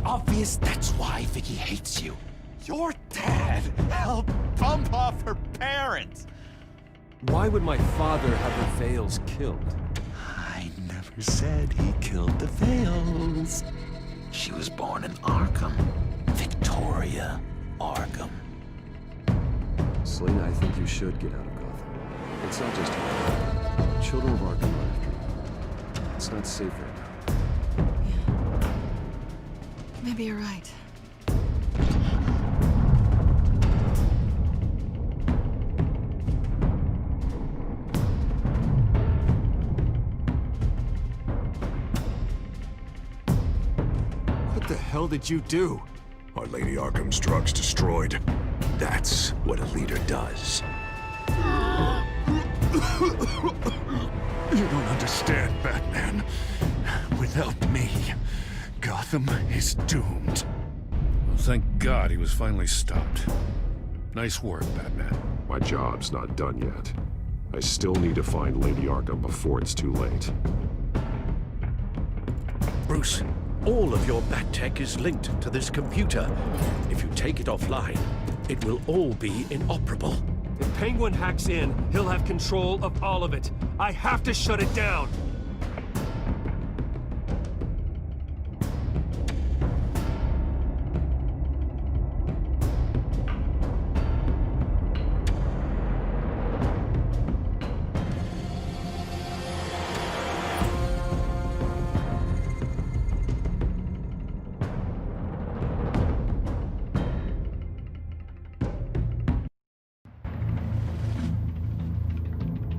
obvious that's why Vicky hates you. Your dad helped bump off her parents. Why would my father have the Vales killed? I never said he killed the Vales. She was born in Arkham. Victoria Arkham. Selena, I think you should get out of Gotham. It's not just you. Children of Arkham are after you. It's not safe right now. Yeah. Maybe you're right. What the hell did you do? Are Lady Arkham's drugs destroyed? That's what a leader does. You don't understand, Batman. Without me, Gotham is doomed. Well, thank God he was finally stopped. Nice work, Batman. My job's not done yet. I still need to find Lady Arkham before it's too late. Bruce, all of your bat tech is linked to this computer. If you take it offline, it will all be inoperable. If Penguin hacks in, he'll have control of all of it. I have to shut it down.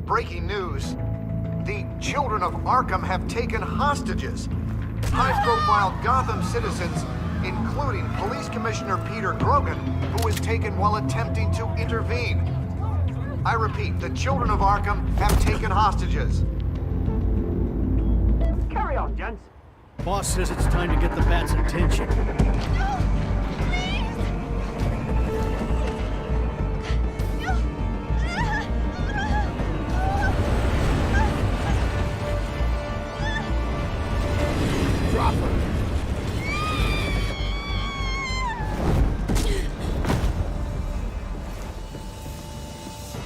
Breaking news. The children of Arkham have taken hostages. High-profile Gotham citizens, including Police Commissioner Peter Grogan, who was taken while attempting to intervene. I repeat, the children of Arkham have taken hostages. Carry on, gents. Boss says it's time to get the Bat's attention.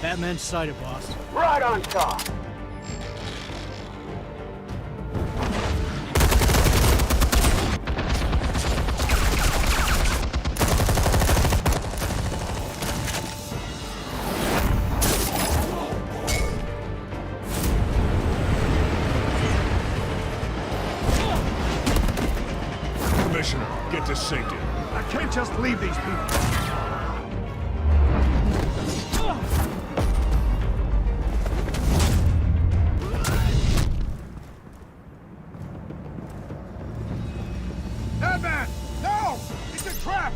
Batman's sighted, boss. Right on top. Commissioner, get to safety. I can't just leave these people. Batman! No! It's a trap!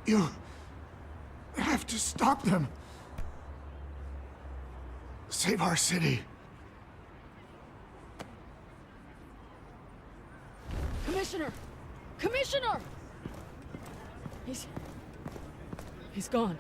You have to stop them. Save our city. Commissioner! Commissioner! He's gone.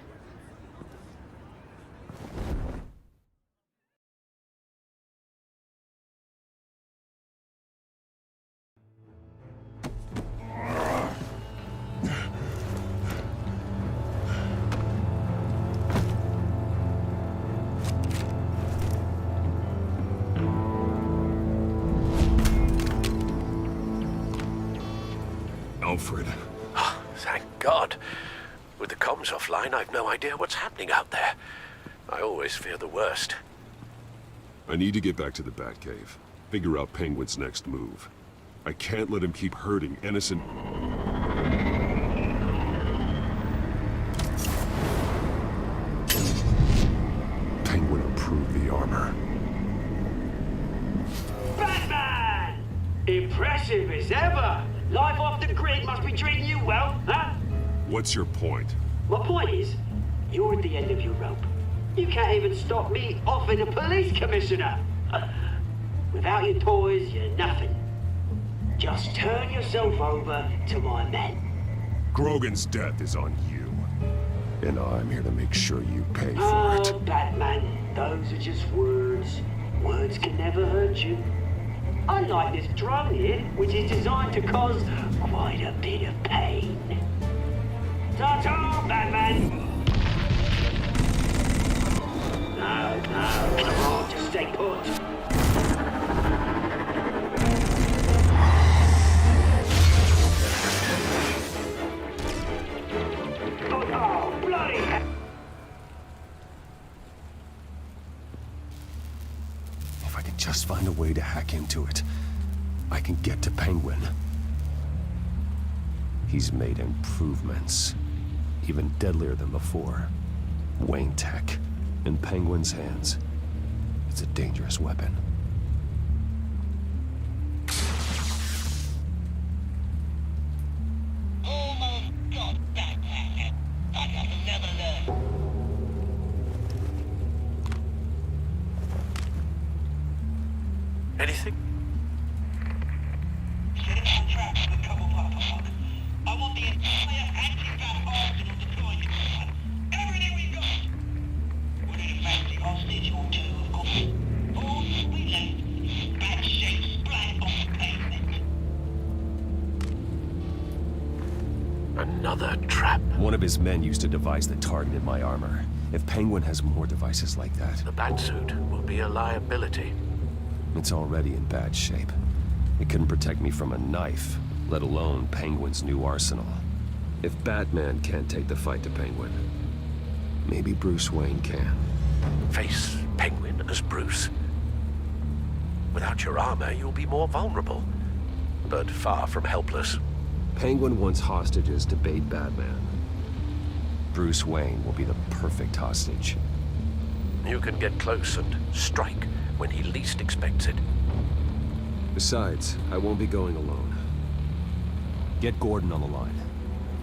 Alfred. Oh, thank God. With the comms offline, I've no idea what's happening out there. I always fear the worst. I need to get back to the Batcave. Figure out Penguin's next move. I can't let him keep hurting innocent... Penguin approved the armor. Batman! Impressive as ever. Life off the grid must be treating you well, huh? What's your point? My point is, you're at the end of your rope. You can't even stop me offing a police commissioner. Without your toys, you're nothing. Just turn yourself over to my men. Grogan's death is on you. And I'm here to make sure you pay for Oh, it. Batman, those are just words. Words can never hurt you. Unlike this drone here, which is designed to cause quite a bit of pain. Ta-ta, Batman! No, come on, just stay put. Oh, bloody hell! If I can just find a way to hack into it, I can get to Penguin. He's made improvements, even deadlier than before. Wayne Tech, in Penguin's hands. It's a dangerous weapon. Anything? Traps with Cobblepot Park. I want the entire anti-bat arsenal deployed. Everything we've got. We need a fancy hostage or two, of course. All we left, bad shape splat on the pavement. Another trap. One of his men used a device that targeted my armor. If Penguin has more devices like that, The Batsuit will be a liability. it's already in bad shape. It couldn't protect me from a knife, let alone Penguin's new arsenal. If Batman can't take the fight to Penguin, maybe Bruce Wayne can. Face Penguin as Bruce. Without your armor, you'll be more vulnerable, but far from helpless. Penguin wants hostages to bait Batman. Bruce Wayne will be the perfect hostage. You can get close and strike when he least expects it. Besides, I won't be going alone. Get Gordon on the line.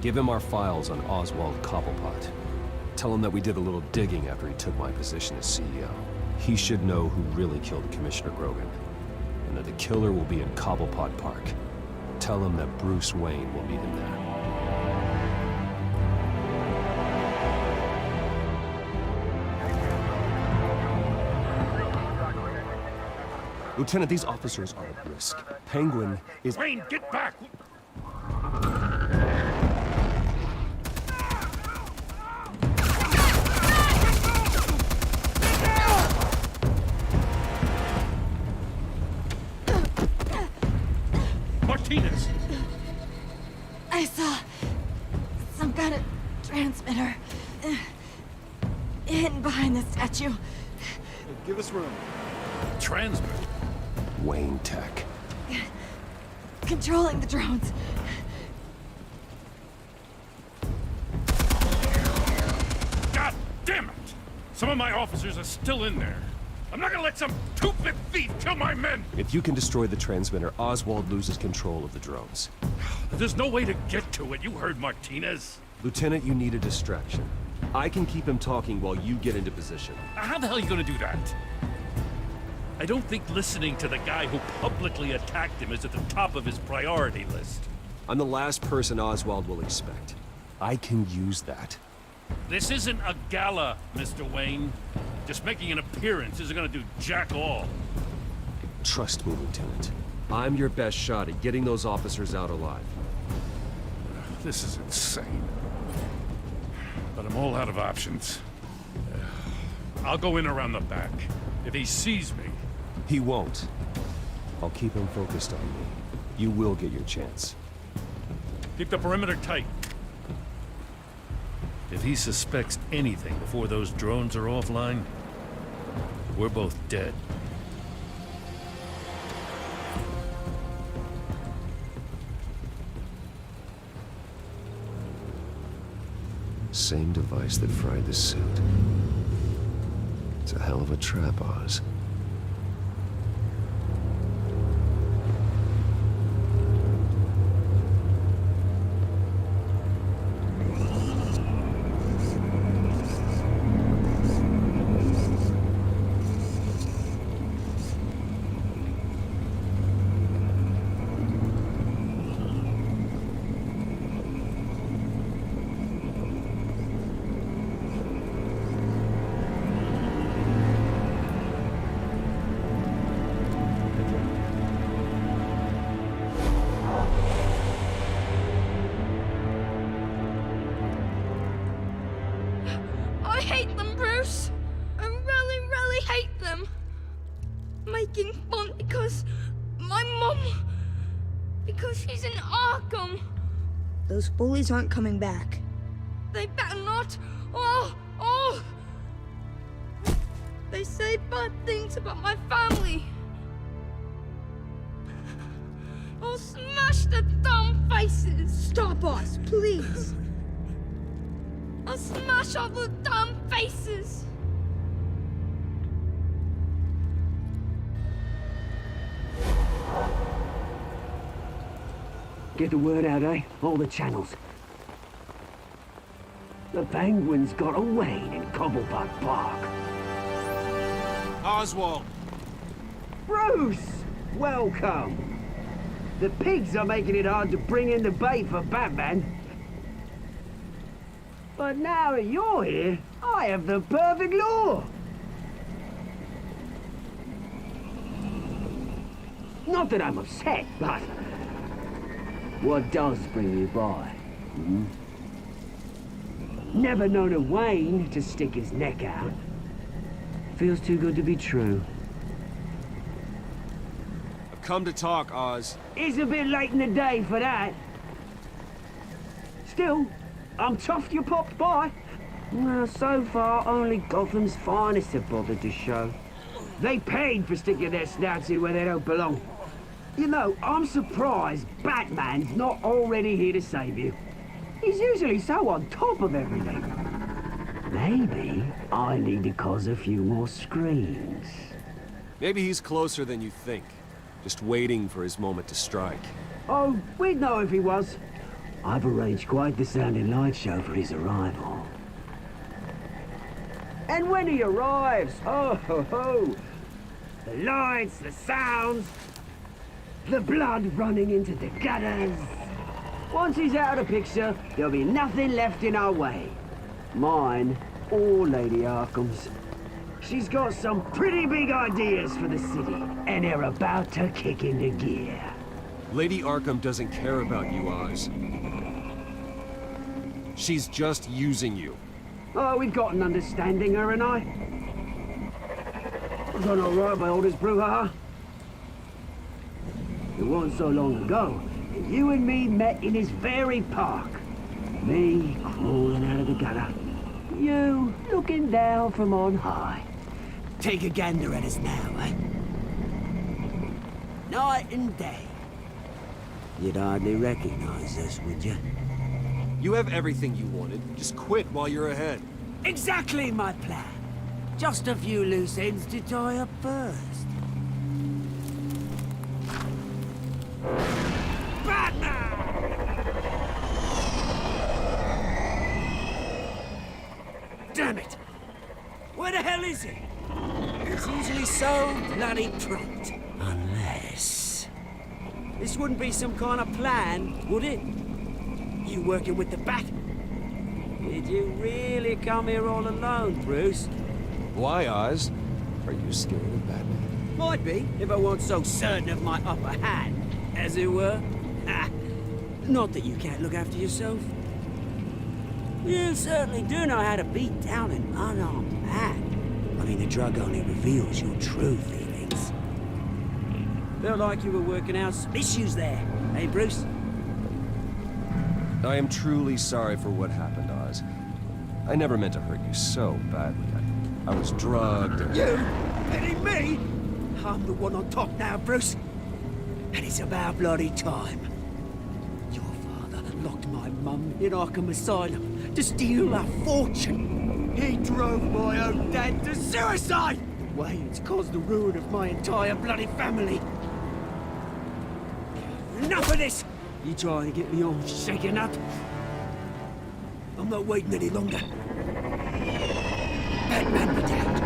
Give him our files on Oswald Cobblepot. Tell him that we did a little digging after he took my position as CEO. He should know who really killed Commissioner Grogan, and that the killer will be in Cobblepot Park. Tell him that Bruce Wayne will meet him there. Lieutenant, these officers are at risk. Penguin is... Wayne, get back! Martinez! I saw some kind of transmitter hidden behind the statue. Give us room. Transmit. Wayne Tech. Controlling the drones. God damn it! Some of my officers are still in there. I'm not gonna let some two-bit thief kill my men! If you can destroy the transmitter, Oswald loses control of the drones. There's no way to get to it. You heard Martinez. Lieutenant, you need a distraction. I can keep him talking while you get into position. How the hell are you gonna do that? I don't think listening to the guy who publicly attacked him is at the top of his priority list. I'm the last person Oswald will expect. I can use that. This isn't a gala, Mr. Wayne. Just making an appearance isn't gonna do jack all. Trust me, Lieutenant. I'm your best shot at getting those officers out alive. This is insane. But I'm all out of options. I'll go in around the back. If he sees me... He won't. I'll keep him focused on me. You will get your chance. Keep the perimeter tight. If he suspects anything before those drones are offline, we're both dead. Same device that fried the suit. It's a hell of a trap, Oz. I hate them, Bruce. I really, really hate them. Making fun because my mum... because she's in Arkham. Those bullies aren't coming back. They better not. They say bad things about my family. I'll smash the dumb faces. Stop us, please. I'll smash all the damn faces! Get the word out, eh? All the channels. The penguins got away in Cobblepot Park. Oswald! Bruce! Welcome! The pigs are making it hard to bring in the bait for Batman. But now that you're here, I have the perfect lure. Not that I'm upset, but what does bring you by? Never known a Wayne to stick his neck out. Feels too good to be true. I've come to talk, Oz. It's a bit late in the day for that. Still, I'm chuffed you popped by. Well, so far, only Gotham's finest have bothered to show. They paid for sticking their snouts in where they don't belong. You know, I'm surprised Batman's not already here to save you. He's usually so on top of everything. Maybe I need to cause a few more screams. Maybe he's closer than you think. Just waiting for his moment to strike. Oh, we'd know if he was. I've arranged quite the sounding light show for his arrival. And when he arrives, oh ho ho! The lights, the sounds, the blood running into the gutters. Once he's out of the picture, there'll be nothing left in our way. Mine or Lady Arkham's. She's got some pretty big ideas for the city, and they're about to kick into gear. Lady Arkham doesn't care about you, Oz. She's just using you. Oh, we've got an understanding, her and I. We've done all right by orders, brouhaha. It wasn't so long ago that you and me met in this very park. Me crawling out of the gutter. You looking down from on high. Take a gander at us now, eh? Night and day. You'd hardly recognize us, would you? You have everything you wanted. Just quit while you're ahead. Exactly my plan. Just a few loose ends to tie up first. Batman! Damn it! Where the hell is he? It's usually so bloody prompt. Unless... This wouldn't be some kind of plan, would it? You working with the Bat? Did you really come here all alone, Bruce? Why, Oz? Are you scared of Batman? Might be, if I weren't so certain of my upper hand, as it were. Ha! Not that you can't look after yourself. You certainly do know how to beat down an unarmed man. I mean, the drug only reveals your true feelings. Felt like you were working out some issues there, eh, Bruce? I am truly sorry for what happened, Oz. I never meant to hurt you so badly. I was drugged and... You? Pity me? I'm the one on top now, Bruce. And it's about bloody time. Your father locked my mum in Arkham Asylum to steal a fortune. He drove my own dad to suicide! The way it's caused the ruin of my entire bloody family. Enough of this! You trying to get me all shaken up? I'm not waiting any longer. Batman be damned.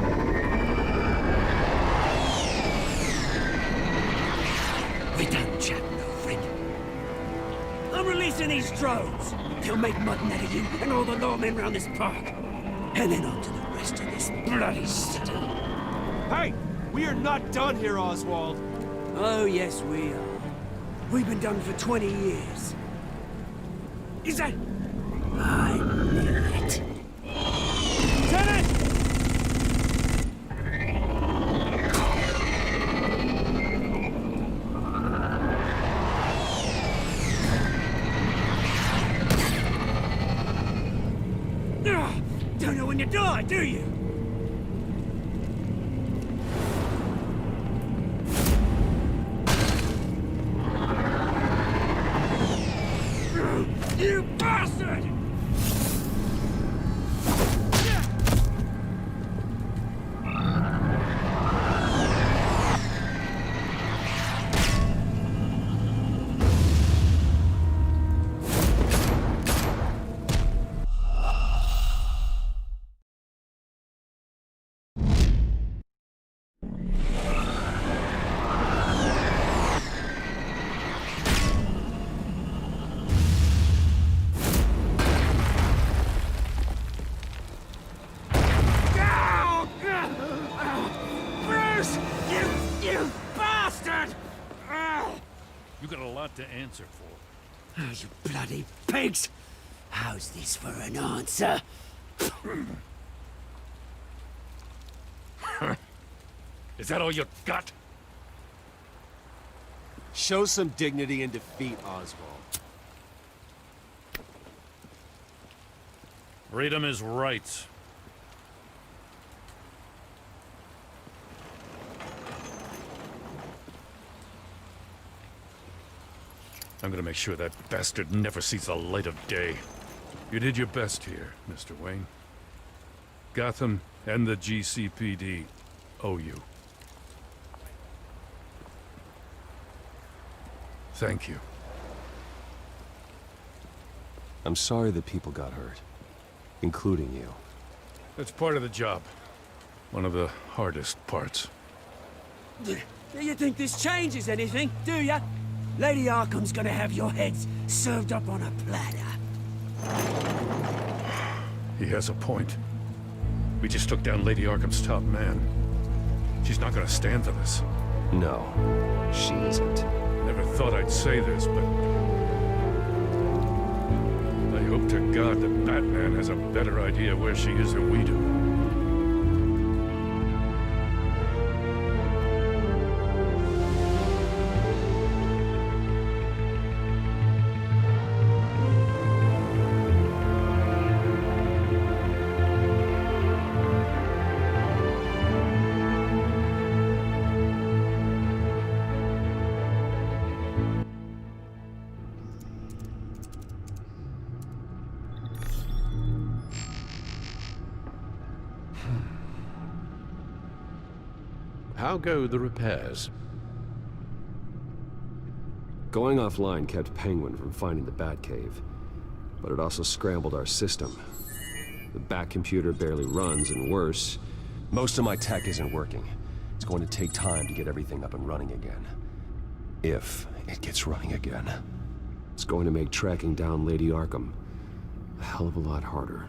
We're done chatting, old friend. I'm releasing these drones. They'll make mutton out of you and all the lawmen around this park. And then on to the rest of this bloody city. Hey! We are not done here, Oswald! Oh, yes, we are. We've been done for 20 years. Is that... I knew it. Tenant! Don't know when you die, do you? You bastard! You got a lot to answer for. Oh, you bloody pigs! How's this for an answer? Is that all you got? Show some dignity and defeat, Oswald. Read him his rights. I'm gonna make sure that bastard never sees the light of day. You did your best here, Mr. Wayne. Gotham and the GCPD owe you. Thank you. I'm sorry that people got hurt, including you. That's part of the job. One of the hardest parts. Do you think this changes anything, do ya? Lady Arkham's gonna have your heads served up on a platter. He has a point. We just took down Lady Arkham's top man. She's not gonna stand for this. No, she isn't. Never thought I'd say this, but... I hope to God that Batman has a better idea where she is than we do. How go the repairs? Going offline kept Penguin from finding the Batcave, but it also scrambled our system. The Bat-computer barely runs, and worse, most of my tech isn't working. It's going to take time to get everything up and running again. If it gets running again. It's going to make tracking down Lady Arkham a hell of a lot harder.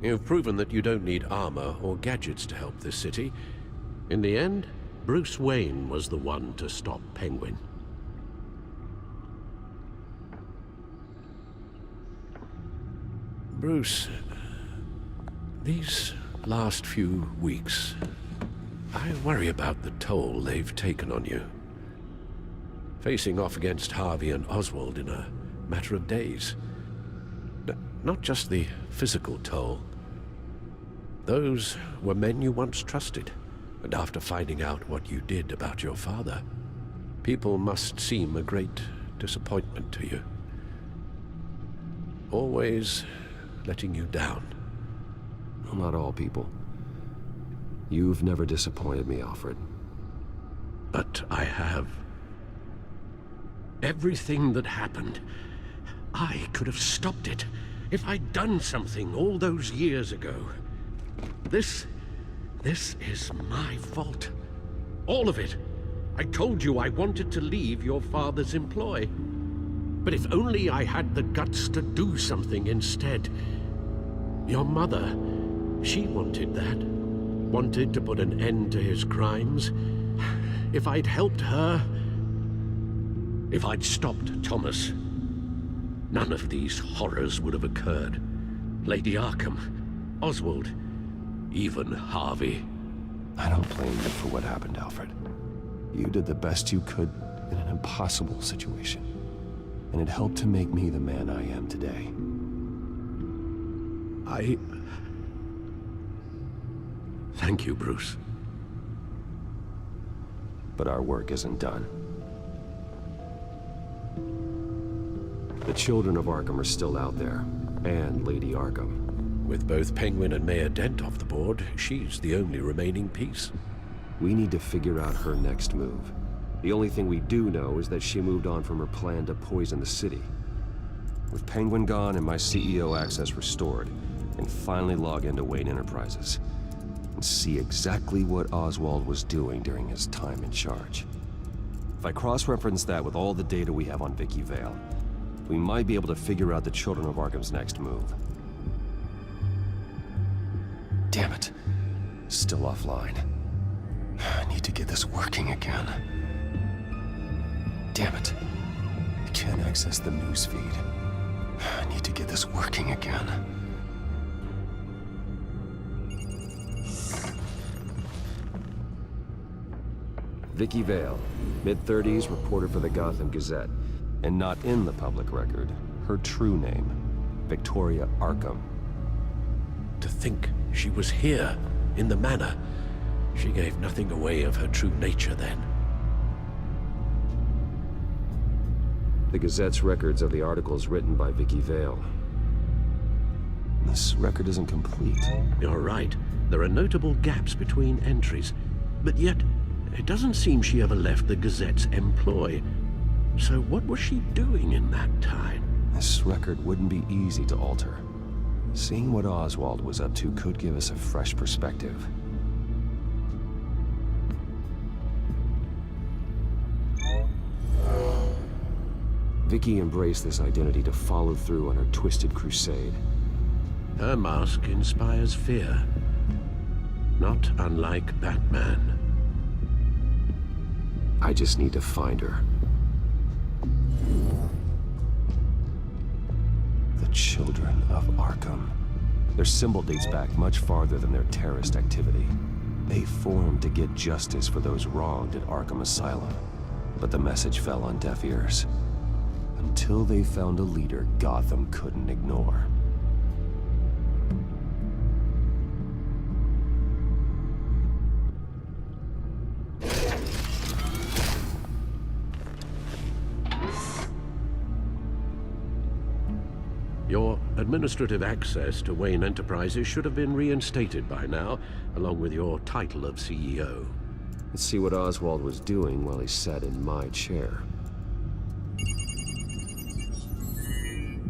You've proven that you don't need armor or gadgets to help this city. In the end, Bruce Wayne was the one to stop Penguin. Bruce, these last few weeks, I worry about the toll they've taken on you. Facing off against Harvey and Oswald in a matter of days. not just the physical toll. Those were men you once trusted, and after finding out what you did about your father, people must seem a great disappointment to you. Always letting you down. Well, not all people. You've never disappointed me, Alfred. But I have. Everything that happened, I could have stopped it if I'd done something all those years ago. This is my fault. All of it. I told you I wanted to leave your father's employ. But if only I had the guts to do something instead. Your mother, she wanted that. Wanted to put an end to his crimes. If I'd helped her, if I'd stopped Thomas, none of these horrors would have occurred. Lady Arkham, Oswald, even Harvey. I don't blame you for what happened, Alfred. You did the best you could in an impossible situation. And it helped to make me the man I am today. Thank you, Bruce. But our work isn't done. The children of Arkham are still out there, and Lady Arkham. With both Penguin and Mayor Dent off the board, she's the only remaining piece. We need to figure out her next move. The only thing we do know is that she moved on from her plan to poison the city. With Penguin gone and my CEO access restored, I can finally log into Wayne Enterprises and see exactly what Oswald was doing during his time in charge. If I cross-reference that with all the data we have on Vicky Vale, we might be able to figure out the Children of Arkham's next move. Damn it. Still offline. I need to get this working again. Damn it. I can't access the news feed. I need to get this working again. Vicky Vale, mid-30s, reporter for the Gotham Gazette. And not in the public record. Her true name, Victoria Arkham. To think she was here, in the manor. She gave nothing away of her true nature then. The Gazette's records of the articles written by Vicky Vale. This record isn't complete. You're right. There are notable gaps between entries. But yet, it doesn't seem she ever left the Gazette's employ. So what was she doing in that time? This record wouldn't be easy to alter. Seeing what Oswald was up to could give us a fresh perspective. Vicky embraced this identity to follow through on her twisted crusade. Her mask inspires fear. Not unlike Batman. I just need to find her. The Children of Arkham. Their symbol dates back much farther than their terrorist activity. They formed to get justice for those wronged at Arkham Asylum. But the message fell on deaf ears. Until they found a leader Gotham couldn't ignore. Your administrative access to Wayne Enterprises should have been reinstated by now, along with your title of CEO. Let's see what Oswald was doing while he sat in my chair.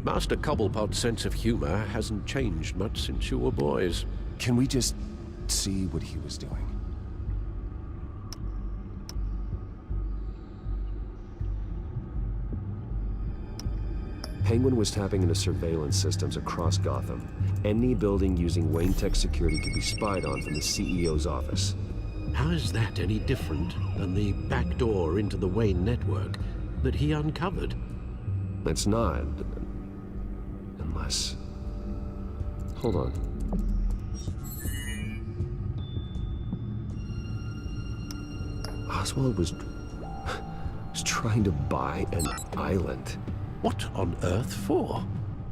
Master Cobblepot's sense of humor hasn't changed much since you were boys. Can we just see what he was doing? Penguin was tapping into surveillance systems across Gotham. Any building using Wayne Tech security could be spied on from the CEO's office. How is that any different than the back door into the Wayne network that he uncovered? It's not. Unless... Hold on. Oswald was trying to buy an island. What on earth for?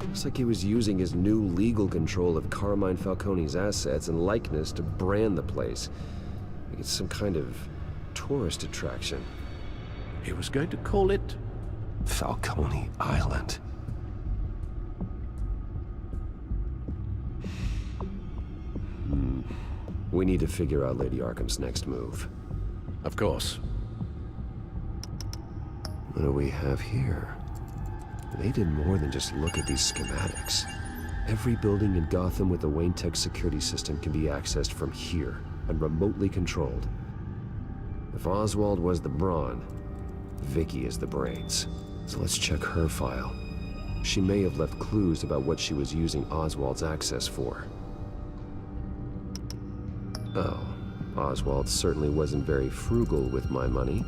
Looks like he was using his new legal control of Carmine Falcone's assets and likeness to brand the place. Like it's some kind of tourist attraction. He was going to call it Falcone Island. We need to figure out Lady Arkham's next move. Of course. What do we have here? They did more than just look at these schematics. Every building in Gotham with the Wayne Tech security system can be accessed from here and remotely controlled. If Oswald was the brawn, Vicky is the brains. So let's check her file. She may have left clues about what she was using Oswald's access for. Oh, Oswald certainly wasn't very frugal with my money.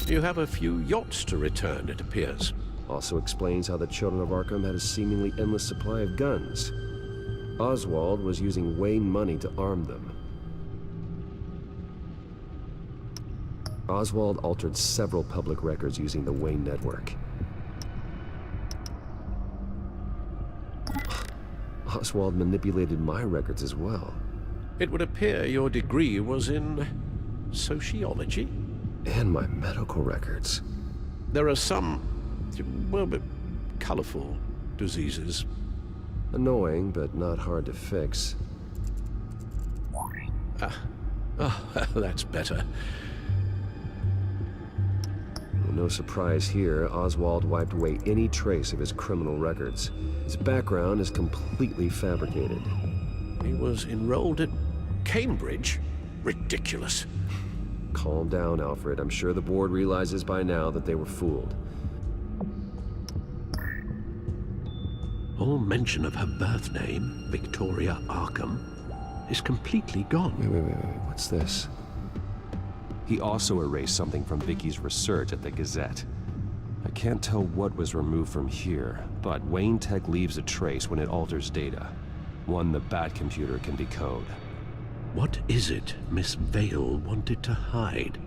You have a few yachts to return, it appears. Also explains how the children of Arkham had a seemingly endless supply of guns. Oswald was using Wayne money to arm them. Oswald altered several public records using the Wayne network. Oswald manipulated my records as well. It would appear your degree was in sociology? And my medical records. There are some, well, but colorful diseases. Annoying, but not hard to fix. That's better. No surprise here, Oswald wiped away any trace of his criminal records. His background is completely fabricated. He was enrolled at Cambridge? Ridiculous. Calm down, Alfred. I'm sure the board realizes by now that they were fooled. All mention of her birth name, Victoria Arkham, is completely gone. Wait. What's this? He also erased something from Vicky's research at the Gazette. I can't tell what was removed from here, but Wayne Tech leaves a trace when it alters data. One the Bat computer can decode. What is it Miss Vale wanted to hide?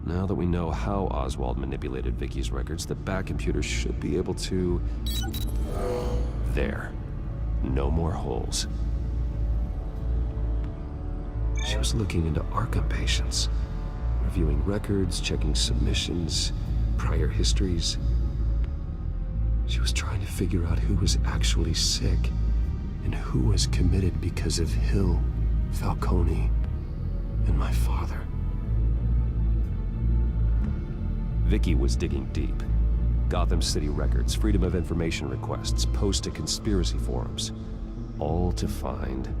Now that we know how Oswald manipulated Vicky's records, the Bat computer should be able to... There. No more holes. She was looking into Arkham patients, reviewing records, checking submissions, prior histories. She was trying to figure out who was actually sick and who was committed because of Hill, Falcone, and my father. Vicky was digging deep. Gotham City records, Freedom of Information requests, posts to conspiracy forums. All to find...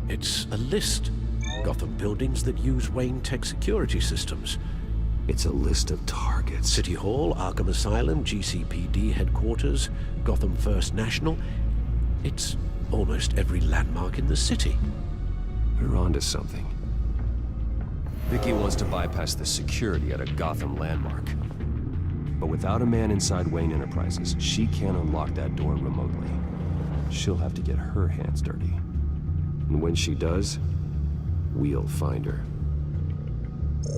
It's a list. Gotham buildings that use Wayne Tech security systems. It's a list of targets. City Hall, Arkham Asylum, GCPD headquarters, Gotham First National. It's almost every landmark in the city. We're onto something. Vicky wants to bypass the security at a Gotham landmark. But without a man inside Wayne Enterprises, she can't unlock that door remotely. She'll have to get her hands dirty. And when she does, we'll find her.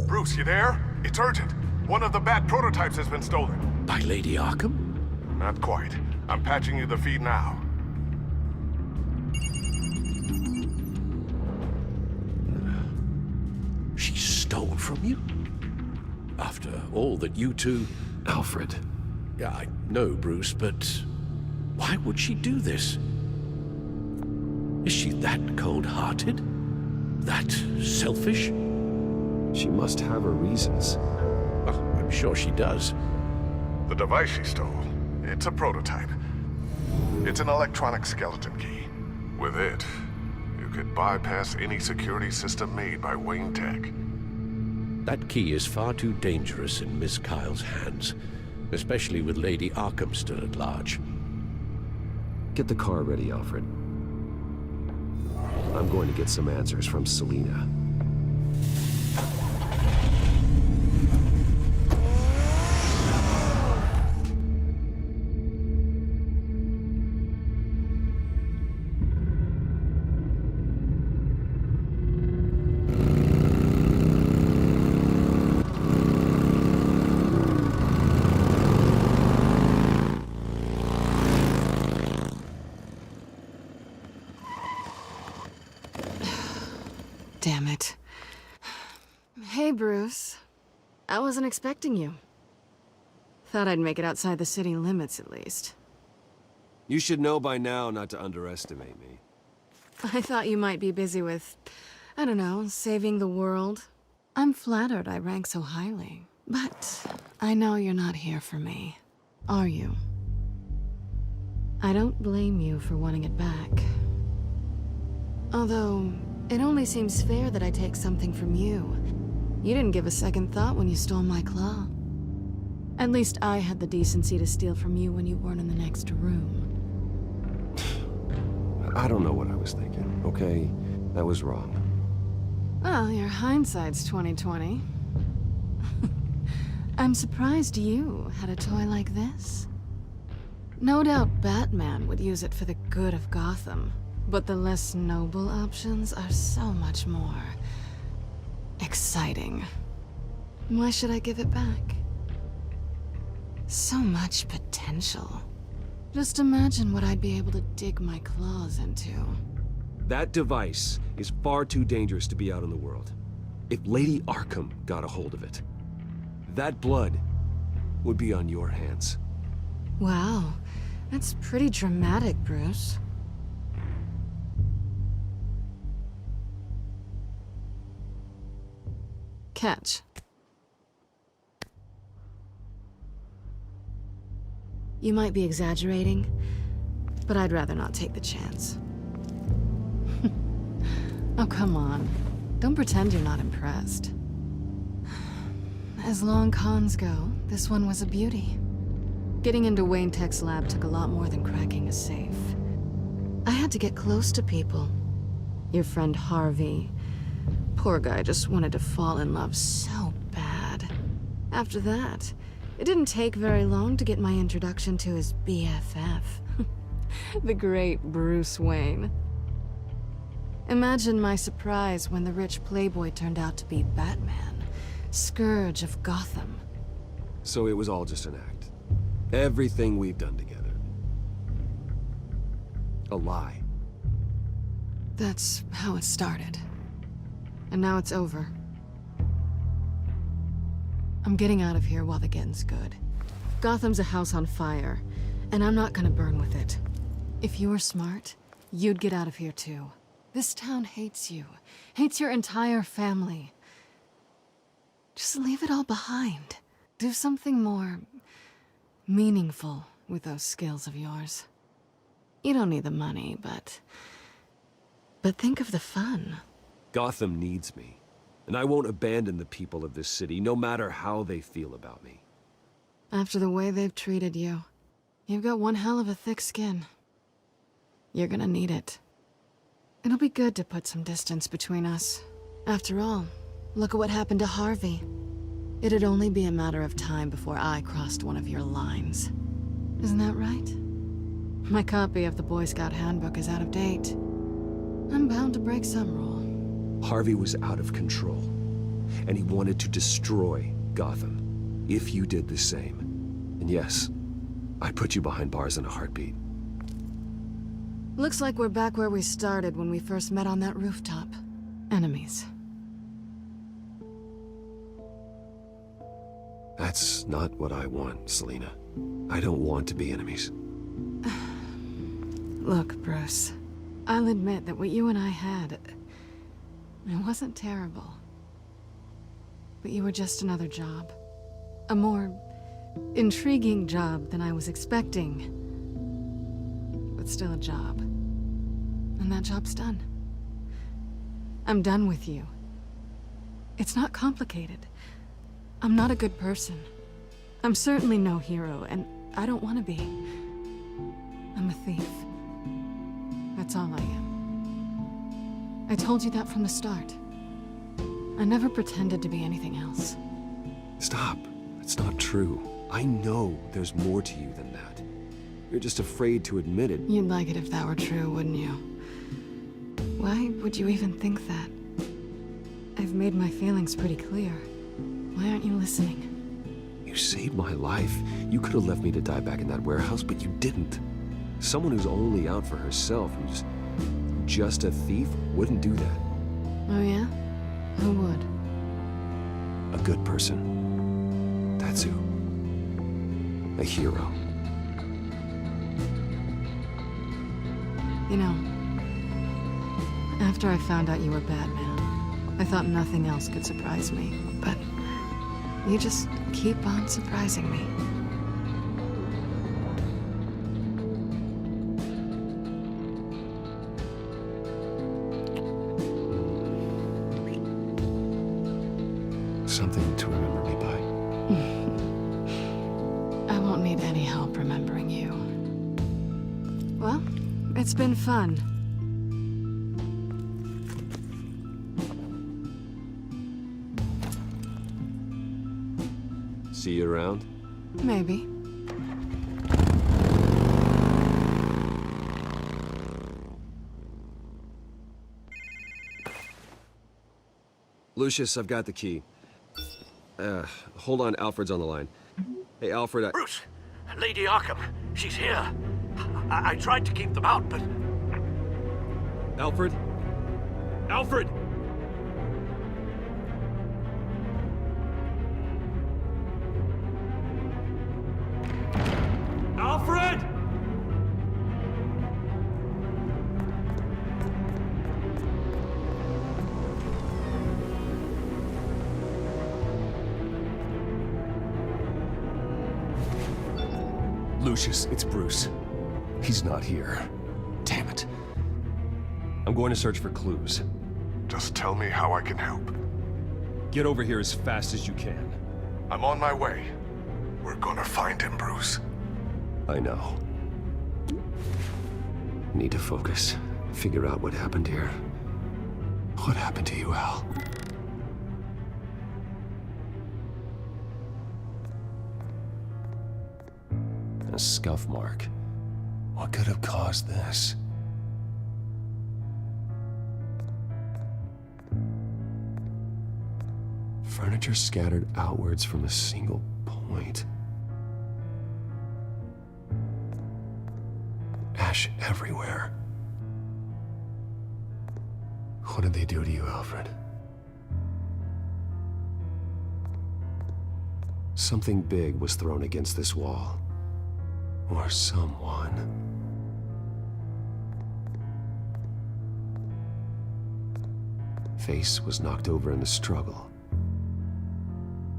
Bruce, you there? It's urgent. One of the Bat prototypes has been stolen. By Lady Arkham? Not quite. I'm patching you the feed now. She stole from you? After all that you two... Alfred. Yeah, I know, Bruce, but why would she do this? Is she that cold-hearted? That selfish? She must have her reasons. Oh, I'm sure she does. The device she stole, it's a prototype. It's an electronic skeleton key. With it, you could bypass any security system made by Wayne Tech. That key is far too dangerous in Miss Kyle's hands, especially with Lady Arkham still at large. Get the car ready, Alfred. I'm going to get some answers from Selina. Damn it. Hey, Bruce. I wasn't expecting you. Thought I'd make it outside the city limits, at least. You should know by now not to underestimate me. I thought you might be busy with, I don't know, saving the world. I'm flattered I rank so highly. But I know you're not here for me, are you? I don't blame you for wanting it back. Although, it only seems fair that I take something from you. You didn't give a second thought when you stole my claw. At least I had the decency to steal from you when you weren't in the next room. I don't know what I was thinking, okay? That was wrong. Well, your hindsight's 20/20. I'm surprised you had a toy like this. No doubt Batman would use it for the good of Gotham, but the less noble options are so much more exciting. Why should I give it back? So much potential. Just imagine what I'd be able to dig my claws into. That device is far too dangerous to be out in the world. If Lady Arkham got a hold of it, that blood would be on your hands. Wow, that's pretty dramatic, Bruce. Catch. You might be exaggerating, but I'd rather not take the chance. Oh, come on. Don't pretend you're not impressed. As long cons go, this one was a beauty. Getting into Wayne Tech's lab took a lot more than cracking a safe. I had to get close to people. Your friend Harvey. Poor guy just wanted to fall in love so bad. After that, it didn't take very long to get my introduction to his BFF. The great Bruce Wayne. Imagine my surprise when the rich playboy turned out to be Batman, Scourge of Gotham. So it was all just an act. Everything we've done together. A lie. That's how it started. And now it's over. I'm getting out of here while the getting's good. Gotham's a house on fire, and I'm not gonna burn with it. If you were smart, you'd get out of here too. This town hates you, hates your entire family. Just leave it all behind. Do something more meaningful with those skills of yours. You don't need the money, but think of the fun. Gotham needs me, and I won't abandon the people of this city, no matter how they feel about me. After the way they've treated you, you've got one hell of a thick skin. You're gonna need it. It'll be good to put some distance between us. After all, look at what happened to Harvey. It'd only be a matter of time before I crossed one of your lines. Isn't that right? My copy of the Boy Scout Handbook is out of date. I'm bound to break some rule. Harvey was out of control, and he wanted to destroy Gotham. If you did the same. And yes, I'd put you behind bars in a heartbeat. Looks like we're back where we started when we first met on that rooftop. Enemies. That's not what I want, Selina. I don't want to be enemies. Look, Bruce. I'll admit that what you and I had, it wasn't terrible. But you were just another job. A more intriguing job than I was expecting. But still a job. And that job's done. I'm done with you. It's not complicated. I'm not a good person. I'm certainly no hero, and I don't want to be. I'm a thief. That's all I am. I told you that from the start. I never pretended to be anything else. Stop. It's not true. I know there's more to you than that. You're just afraid to admit it. You'd like it if that were true, wouldn't you? Why would you even think that? I've made my feelings pretty clear. Why aren't you listening? You saved my life. You could have left me to die back in that warehouse, but you didn't. Someone who's only out for herself, who's just a thief, wouldn't do that. Oh, yeah? Who would? A good person. That's who. A hero. You know, after I found out you were Batman, I thought nothing else could surprise me. But you just keep on surprising me. Something to remember me by. I won't need any help remembering you. Well, it's been fun. See you around? Maybe. Lucius, I've got the key. Hold on, Alfred's on the line. Hey, Alfred, Bruce! Lady Arkham, she's here. I tried to keep them out, but... Alfred? Alfred! Alfred! Lucius, it's Bruce. He's not here. Damn it. I'm going to search for clues. Just tell me how I can help. Get over here as fast as you can. I'm on my way. We're gonna find him, Bruce. I know. Need to focus. Figure out what happened here. What happened to you, Al? A scuff mark. What could have caused this? Furniture scattered outwards from a single point. Ash everywhere. What did they do to you, Alfred? Something big was thrown against this wall. Or someone. Face was knocked over in the struggle.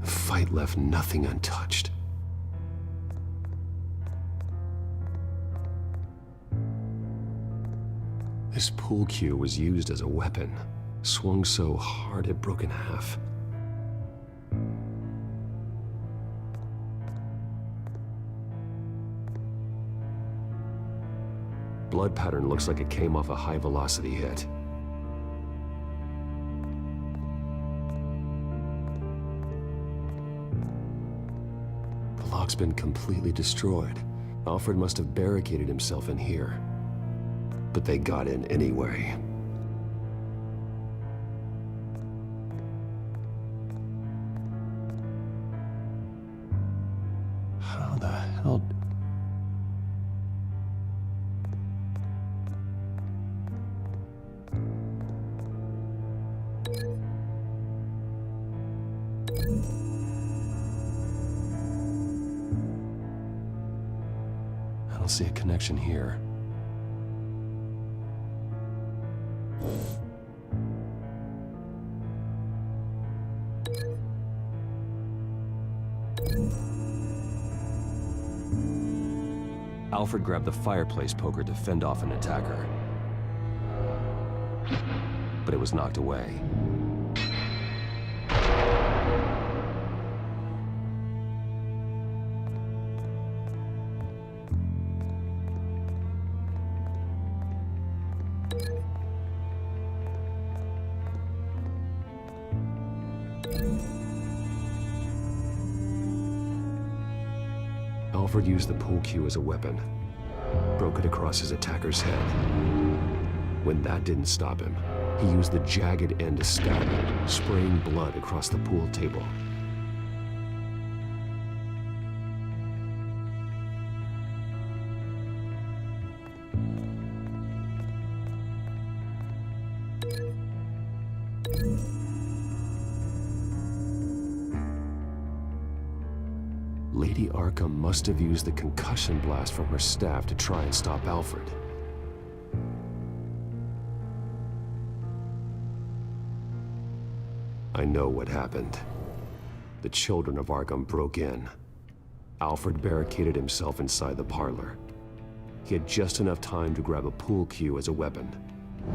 The fight left nothing untouched. This pool cue was used as a weapon, swung so hard it broke in half. Blood pattern looks like it came off a high-velocity hit. The lock's been completely destroyed. Alfred must have barricaded himself in here. But they got in anyway. How the hell... I don't see a connection here. Alfred grabbed the fireplace poker to fend off an attacker. But it was knocked away. Alfred used the pool cue as a weapon. Broke it across his attacker's head. When that didn't stop him, he used the jagged end to stab him, spraying blood across the pool table. Lady Arkham must have used the concussion blast from her staff to try and stop Alfred. I know what happened. The children of Arkham broke in. Alfred barricaded himself inside the parlor. He had just enough time to grab a pool cue as a weapon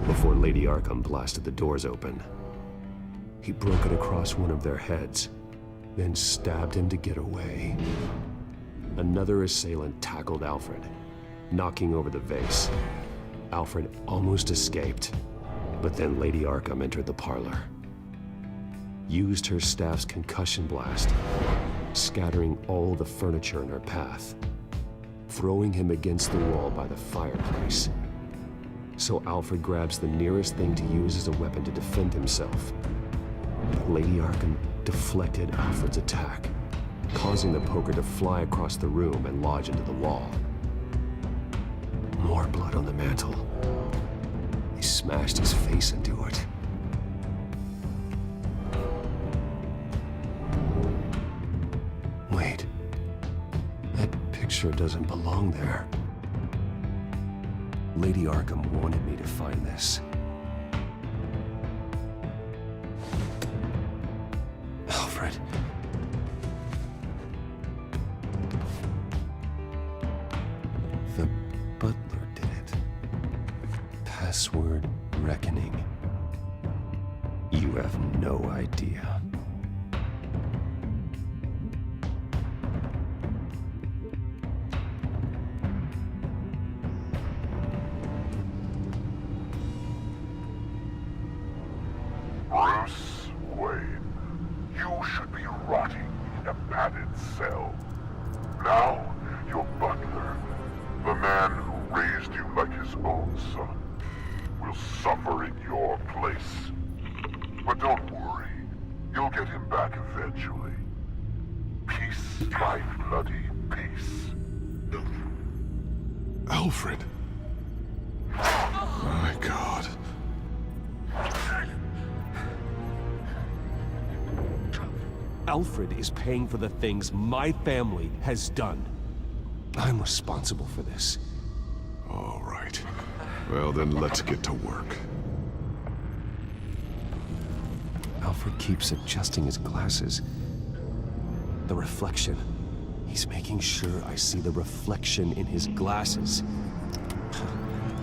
before Lady Arkham blasted the doors open. He broke it across one of their heads, then stabbed him to get away. Another assailant tackled Alfred, knocking over the vase. Alfred almost escaped, but then Lady Arkham entered the parlor. Used her staff's concussion blast, scattering all the furniture in her path, throwing him against the wall by the fireplace. So Alfred grabs the nearest thing to use as a weapon to defend himself. But Lady Arkham deflected Alfred's attack, causing the poker to fly across the room and lodge into the wall. More blood on the mantle. He smashed his face into it. Wait. That picture doesn't belong there. Lady Arkham wanted me to find this. Alfred. The butler did it. Password reckoning. You have no idea. Bruce Wayne, you should be rotting in a padded cell. Now, your butler, the man who raised you like his own son, will suffer in your place. But don't worry, you'll get him back eventually. Peace, my bloody peace. Alfred. My God. Alfred is paying for the things my family has done. I'm responsible for this. All right. Well, then let's get to work. Alfred keeps adjusting his glasses. The reflection. He's making sure I see the reflection in his glasses.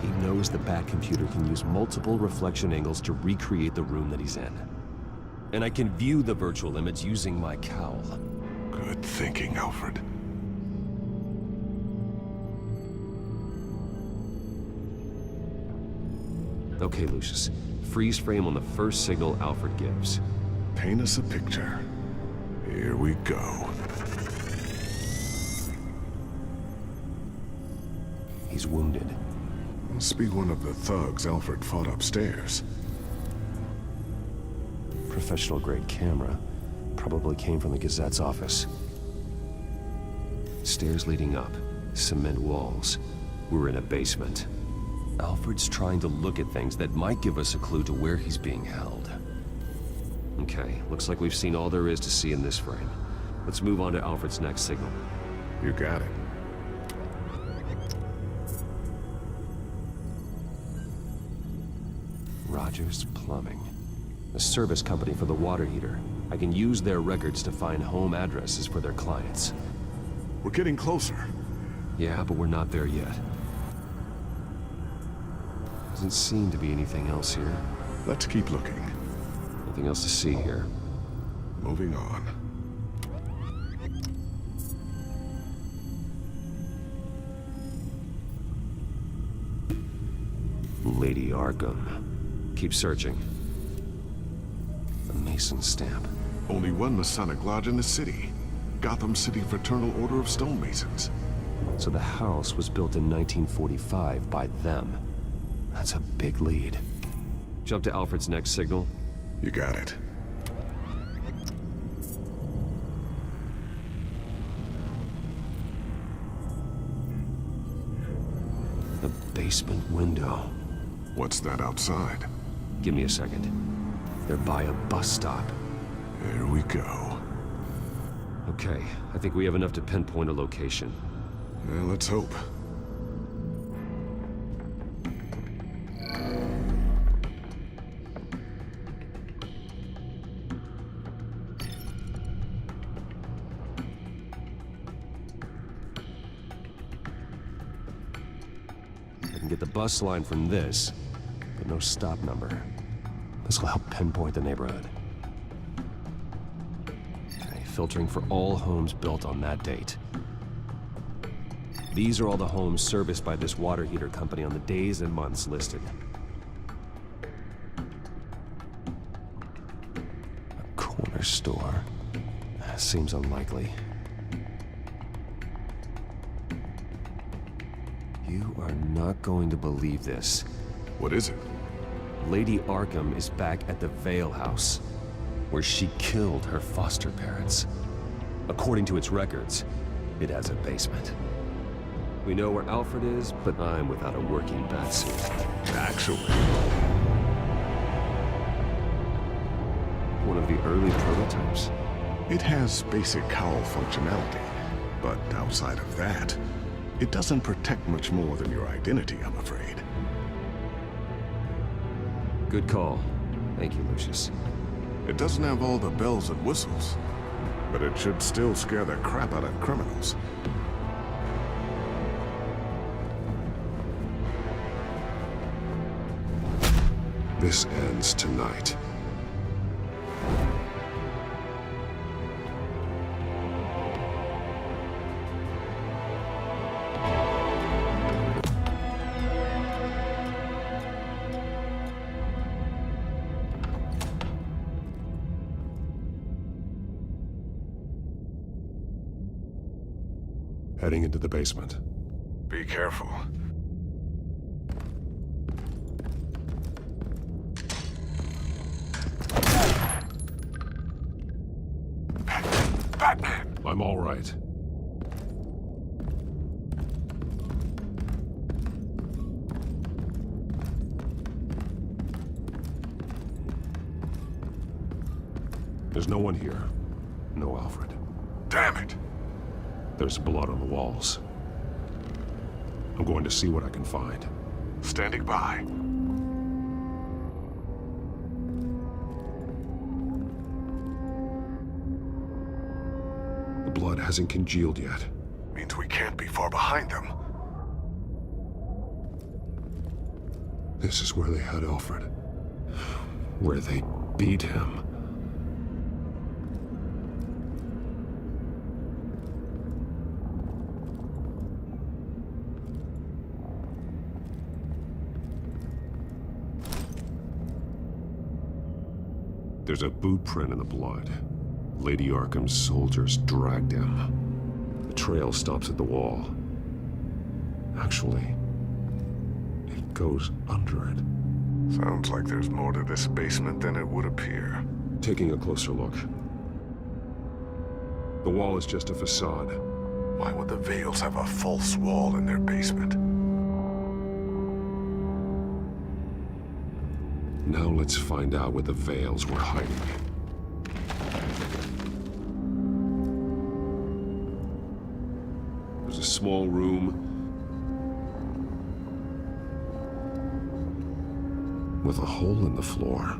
He knows the Batcomputer can use multiple reflection angles to recreate the room that he's in. And I can view the virtual image using my cowl. Good thinking, Alfred. Okay, Lucius. Freeze frame on the first signal Alfred gives. Paint us a picture. Here we go. He's wounded. Must be one of the thugs Alfred fought upstairs. Professional-grade camera. Probably came from the Gazette's office. Stairs leading up. Cement walls. We're in a basement. Alfred's trying to look at things that might give us a clue to where he's being held. Okay, looks like we've seen all there is to see in this frame. Let's move on to Alfred's next signal. You got it. Rogers Plumbing. A service company for the water heater. I can use their records to find home addresses for their clients. We're getting closer. Yeah, but we're not there yet. Doesn't seem to be anything else here. Let's keep looking. Nothing else to see here. Moving on. Lady Arkham. Keep searching. The Mason stamp. Only one Masonic lodge in the city. Gotham City Fraternal Order of Stonemasons. So the house was built in 1945 by them. That's a big lead. Jump to Alfred's next signal. You got it. The basement window. What's that outside? Give me a second. They're by a bus stop. Here we go. Okay, I think we have enough to pinpoint a location. Well, let's hope. I can get the bus line from this, but no stop number. This will help pinpoint the neighborhood. Okay, filtering for all homes built on that date. These are all the homes serviced by this water heater company on the days and months listed. A corner store. Seems unlikely. You are not going to believe this. What is it? Lady Arkham is back at the Vale house, where she killed her foster parents. According to its records, it has a basement. We know where Alfred is, but I'm without a working batsuit. Actually, one of the early prototypes. it has basic cowl functionality, but outside of that, it doesn't protect much more than your identity, I'm afraid. Good call. Thank you, Lucius. It doesn't have all the bells and whistles, but it should still scare the crap out of criminals. This ends tonight. Heading into the basement. Be careful. Batman! I'm all right. There's no one here. No Alfred. Damn it! There's blood on the walls. I'm going to see what I can find. Standing by. The blood hasn't congealed yet. Means we can't be far behind them. This is where they had Alfred. Where they beat him. There's a boot print in the blood. Lady Arkham's soldiers dragged him. The trail stops at the wall. Actually, it goes under it. Sounds like there's more to this basement than it would appear. Taking a closer look. The wall is just a facade. Why would the Vales have a false wall in their basement? Now let's find out what the Vales were hiding. There's a small room with a hole in the floor.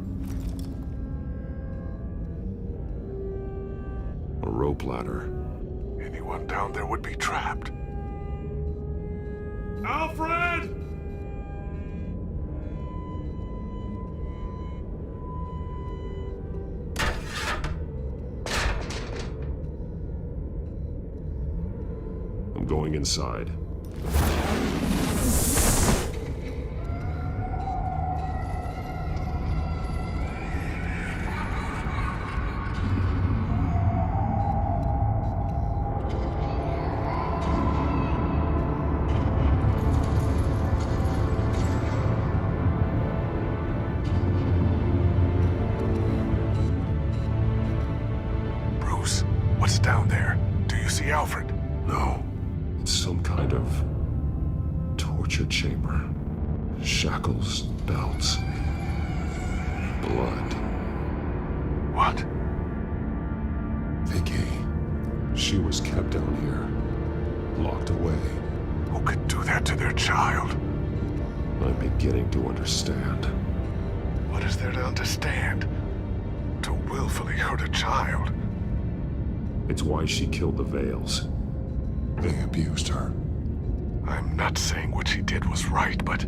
A rope ladder. Anyone down there would be trapped. Alfred! I'm going inside. Bruce, what's down there? Do you see Alfred? No. It's some kind of torture chamber. Shackles, belts, blood. She was kept down here, locked away. Who could do that to their child? I'm beginning to understand. What is there to understand? To willfully hurt a child? It's why she killed the Vales. They abused her. I'm not saying what she did was right, but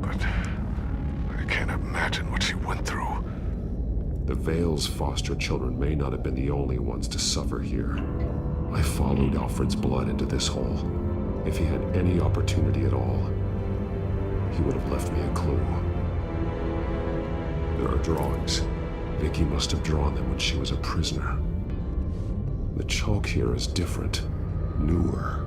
I can't imagine what she went through. The Vales' foster children may not have been the only ones to suffer here. I followed Alfred's blood into this hole. If he had any opportunity at all, he would have left me a clue. There are drawings. Vicky must have drawn them when she was a prisoner. The chalk here is different, newer.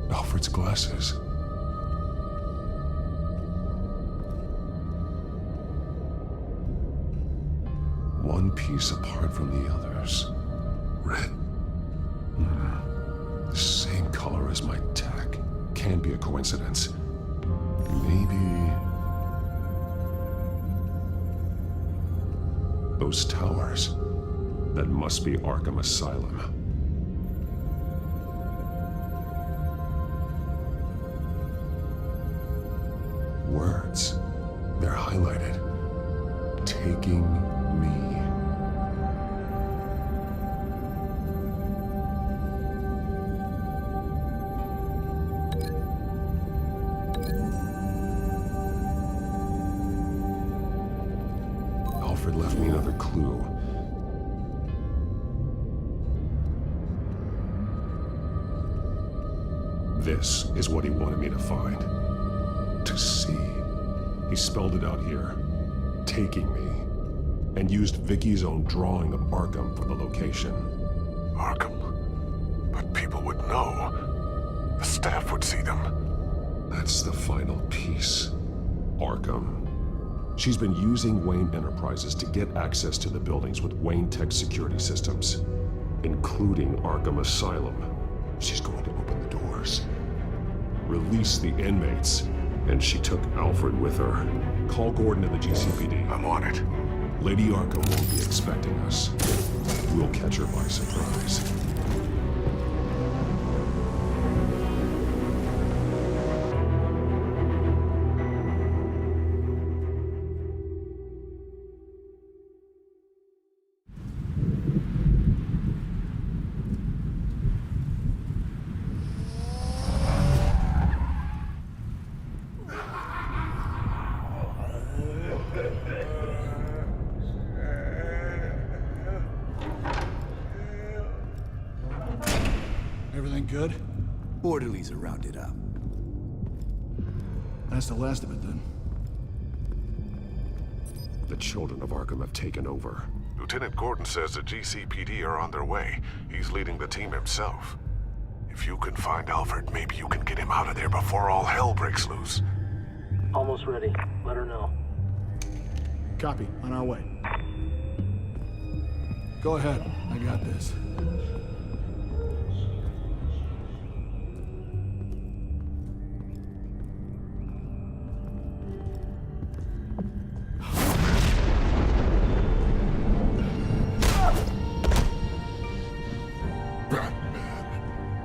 Alfred's glasses. One piece apart from the others. Red. The same color as my tack. Can't be a coincidence. Maybe... those towers. That must be Arkham Asylum. Words. They're highlighted. Taking me. Alfred left me another clue. This is what he wanted me to find. To see. He spelled it out here. Taking me. And used Vicky's own drawing of Arkham for the location. Arkham? But people would know. The staff would see them. That's the final piece. Arkham. She's been using Wayne Enterprises to get access to the buildings with Wayne Tech security systems, including Arkham Asylum. She's going to open the doors, release the inmates, and she took Alfred with her. Call Gordon at the GCPD. I'm on it. Lady Arkham won't be expecting us. We'll catch her by surprise. Everything good? Orderlies are rounded up. That's the last of it, then. The children of Arkham have taken over. Lieutenant Gordon says the GCPD are on their way. He's leading the team himself. If you can find Alfred, maybe you can get him out of there before all hell breaks loose. Almost ready. Let her know. Copy. On our way. Go ahead. I got this.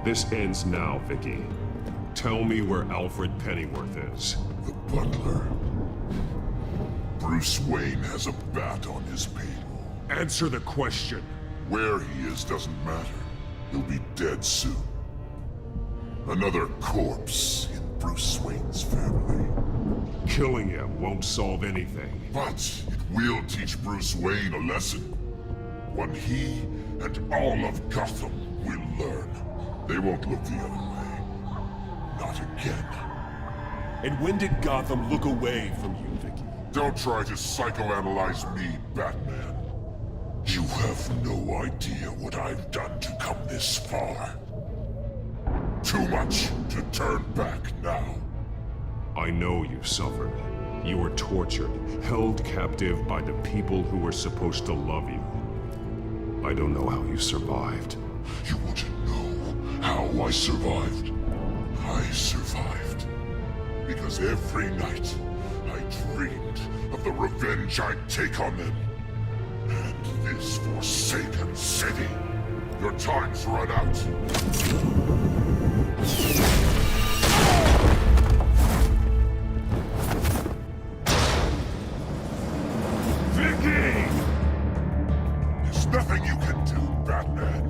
This ends now, Vicky. Tell me where Alfred Pennyworth is. The butler. Bruce Wayne has a bat on his payroll. Answer the question. Where he is doesn't matter. He'll be dead soon. Another corpse in Bruce Wayne's family. Killing him won't solve anything. But it will teach Bruce Wayne a lesson. One he and all of Gotham will learn. They won't look the other way. Not again. And when did Gotham look away from you, Vicky? Don't try to psychoanalyze me, Batman. You have no idea what I've done to come this far. Too much to turn back now. I know you suffered. You were tortured, held captive by the people who were supposed to love you. I don't know how you survived. You want to know how I survived. I survived because every night I dreamed of the revenge I'd take on them. And this forsaken city. Your time's run out. Vicky! There's nothing you can do, Batman.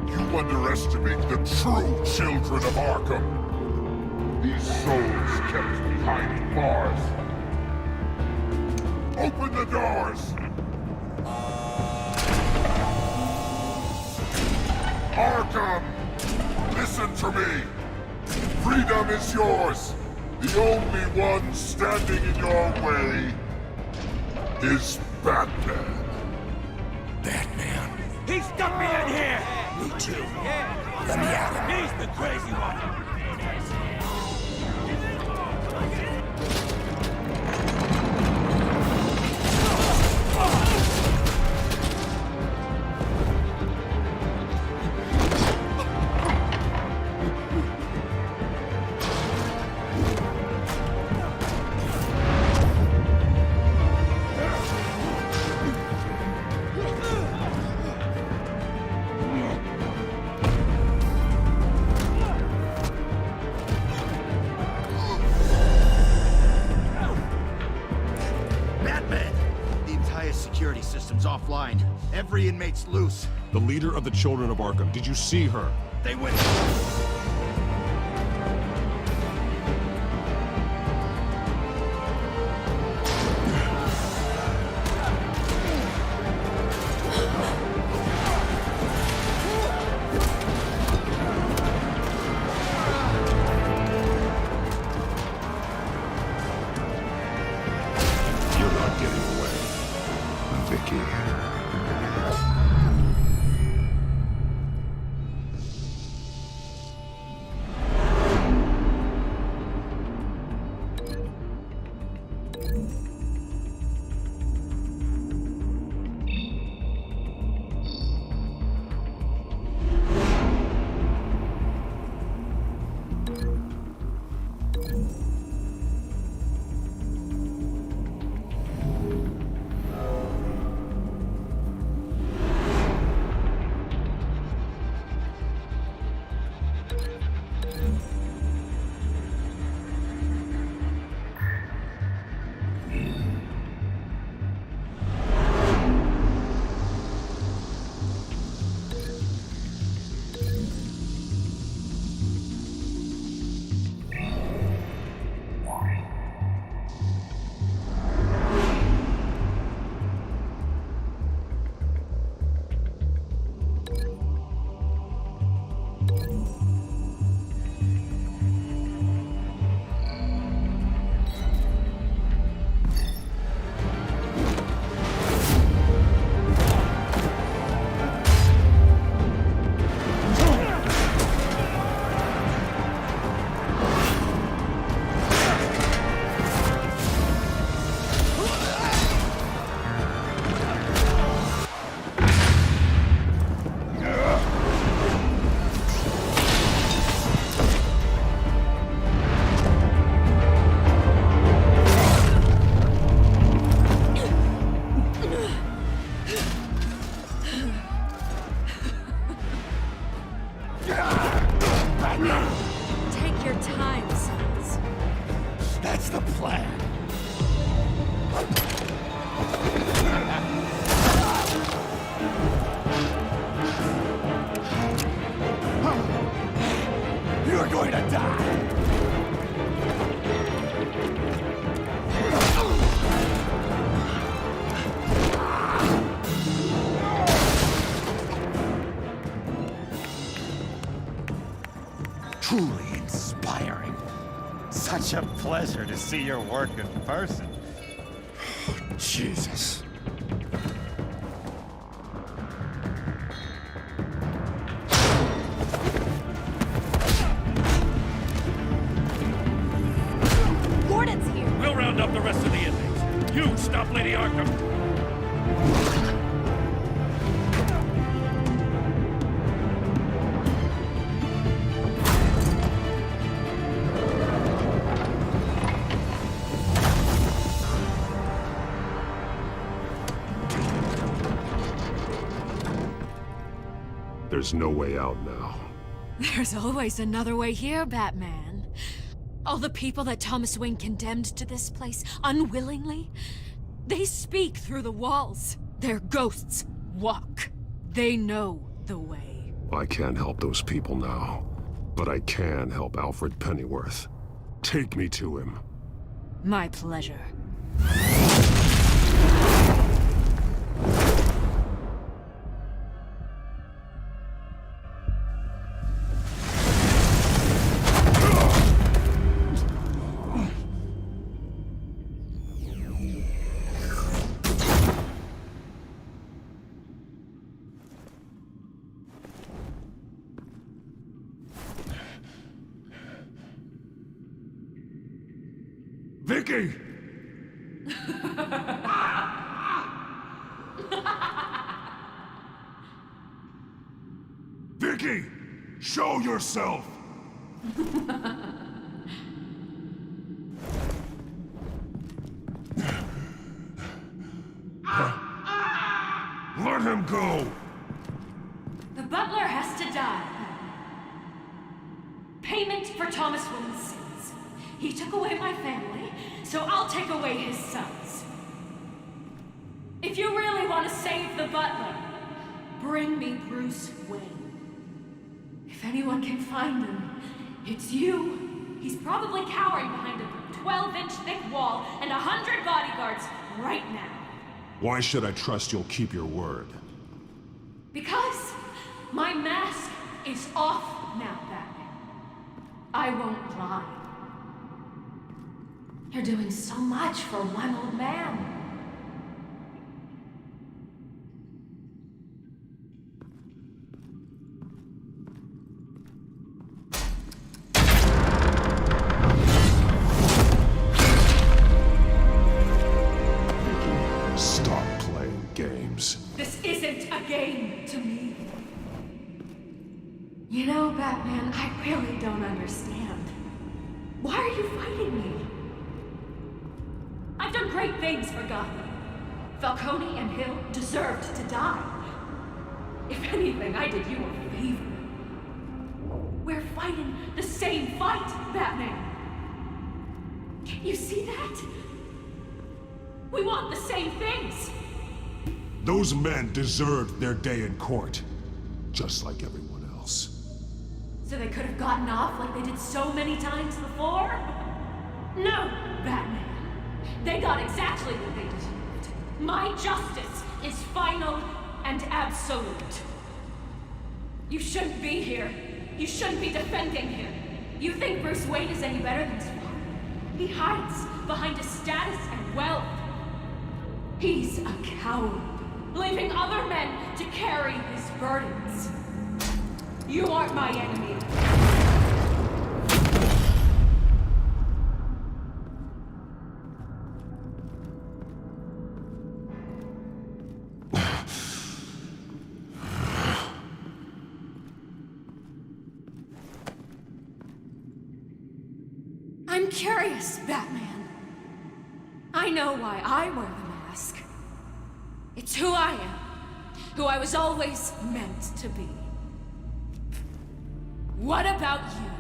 You underestimate the true children of Arkham. These souls kept behind bars. Open the doors! Arkham! Listen to me! Freedom is yours! The only one standing in your way is Batman. Batman. He stuck me in here! Me too. Let me at him. He's the crazy one. Offline. Every inmate's loose. The leader of the Children of Arkham. Did you see her? They went... You're not getting away, Vicky. Take your time, sons. That's the plan. You're going to die. Truly inspiring. Such a pleasure to see your work in person. Jesus. Gordon's here. We'll round up the rest of the inmates. You stop Lady Arkham. There's no way out now. There's always another way here, Batman. All the people that Thomas Wayne condemned to this place unwillingly, they speak through the walls. Their ghosts walk. They know the way. I can't help those people now, but I can help Alfred Pennyworth. Take me to him. My pleasure. Vicky! Vicky! Show yourself! Let him go! The butler has to die. Payment for Thomas Wayne's sins. He took away my family, so I'll take away his sons. If you really want to save the butler, bring me Bruce Wayne. If anyone can find him, it's you. He's probably cowering behind a 12-inch thick wall and 100 bodyguards right now. Why should I trust you'll keep your word? Because my mask is off now, Batman. I won't lie. You're doing so much for one old man. Stop playing games. This isn't a game to me. You know, Batman, I really don't understand. Why are you fighting me? I've done great things for Gotham. Falcone and Hill deserved to die. If anything, I did you a favor. We're fighting the same fight, Batman. Can you see that? We want the same things. Those men deserved their day in court, just like everyone else. So they could have gotten off like they did so many times before? No, Batman. They got exactly what they deserved. My justice is final and absolute. You shouldn't be here. You shouldn't be defending him. You think Bruce Wayne is any better than his father? He hides behind his status and wealth. He's a coward, leaving other men to carry his burdens. You aren't my enemy. I'm curious, Batman. I know why I wear the mask. It's who I am, who I was always meant to be. What about you?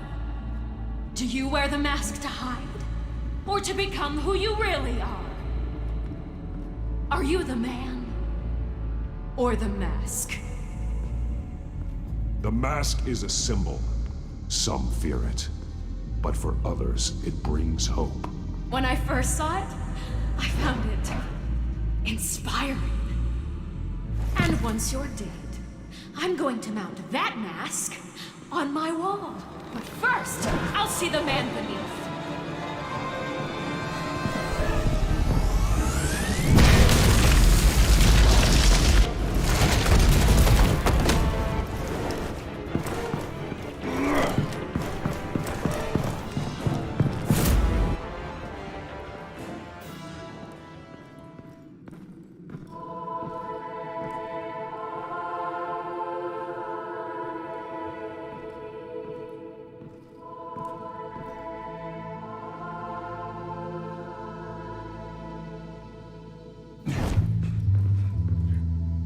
Do you wear the mask to hide? Or to become who you really are? Are you the man? Or the mask? The mask is a symbol. Some fear it. But for others, it brings hope. When I first saw it, I found it inspiring. And once you're dead, I'm going to mount that mask on my wall. But first, I'll see the man beneath.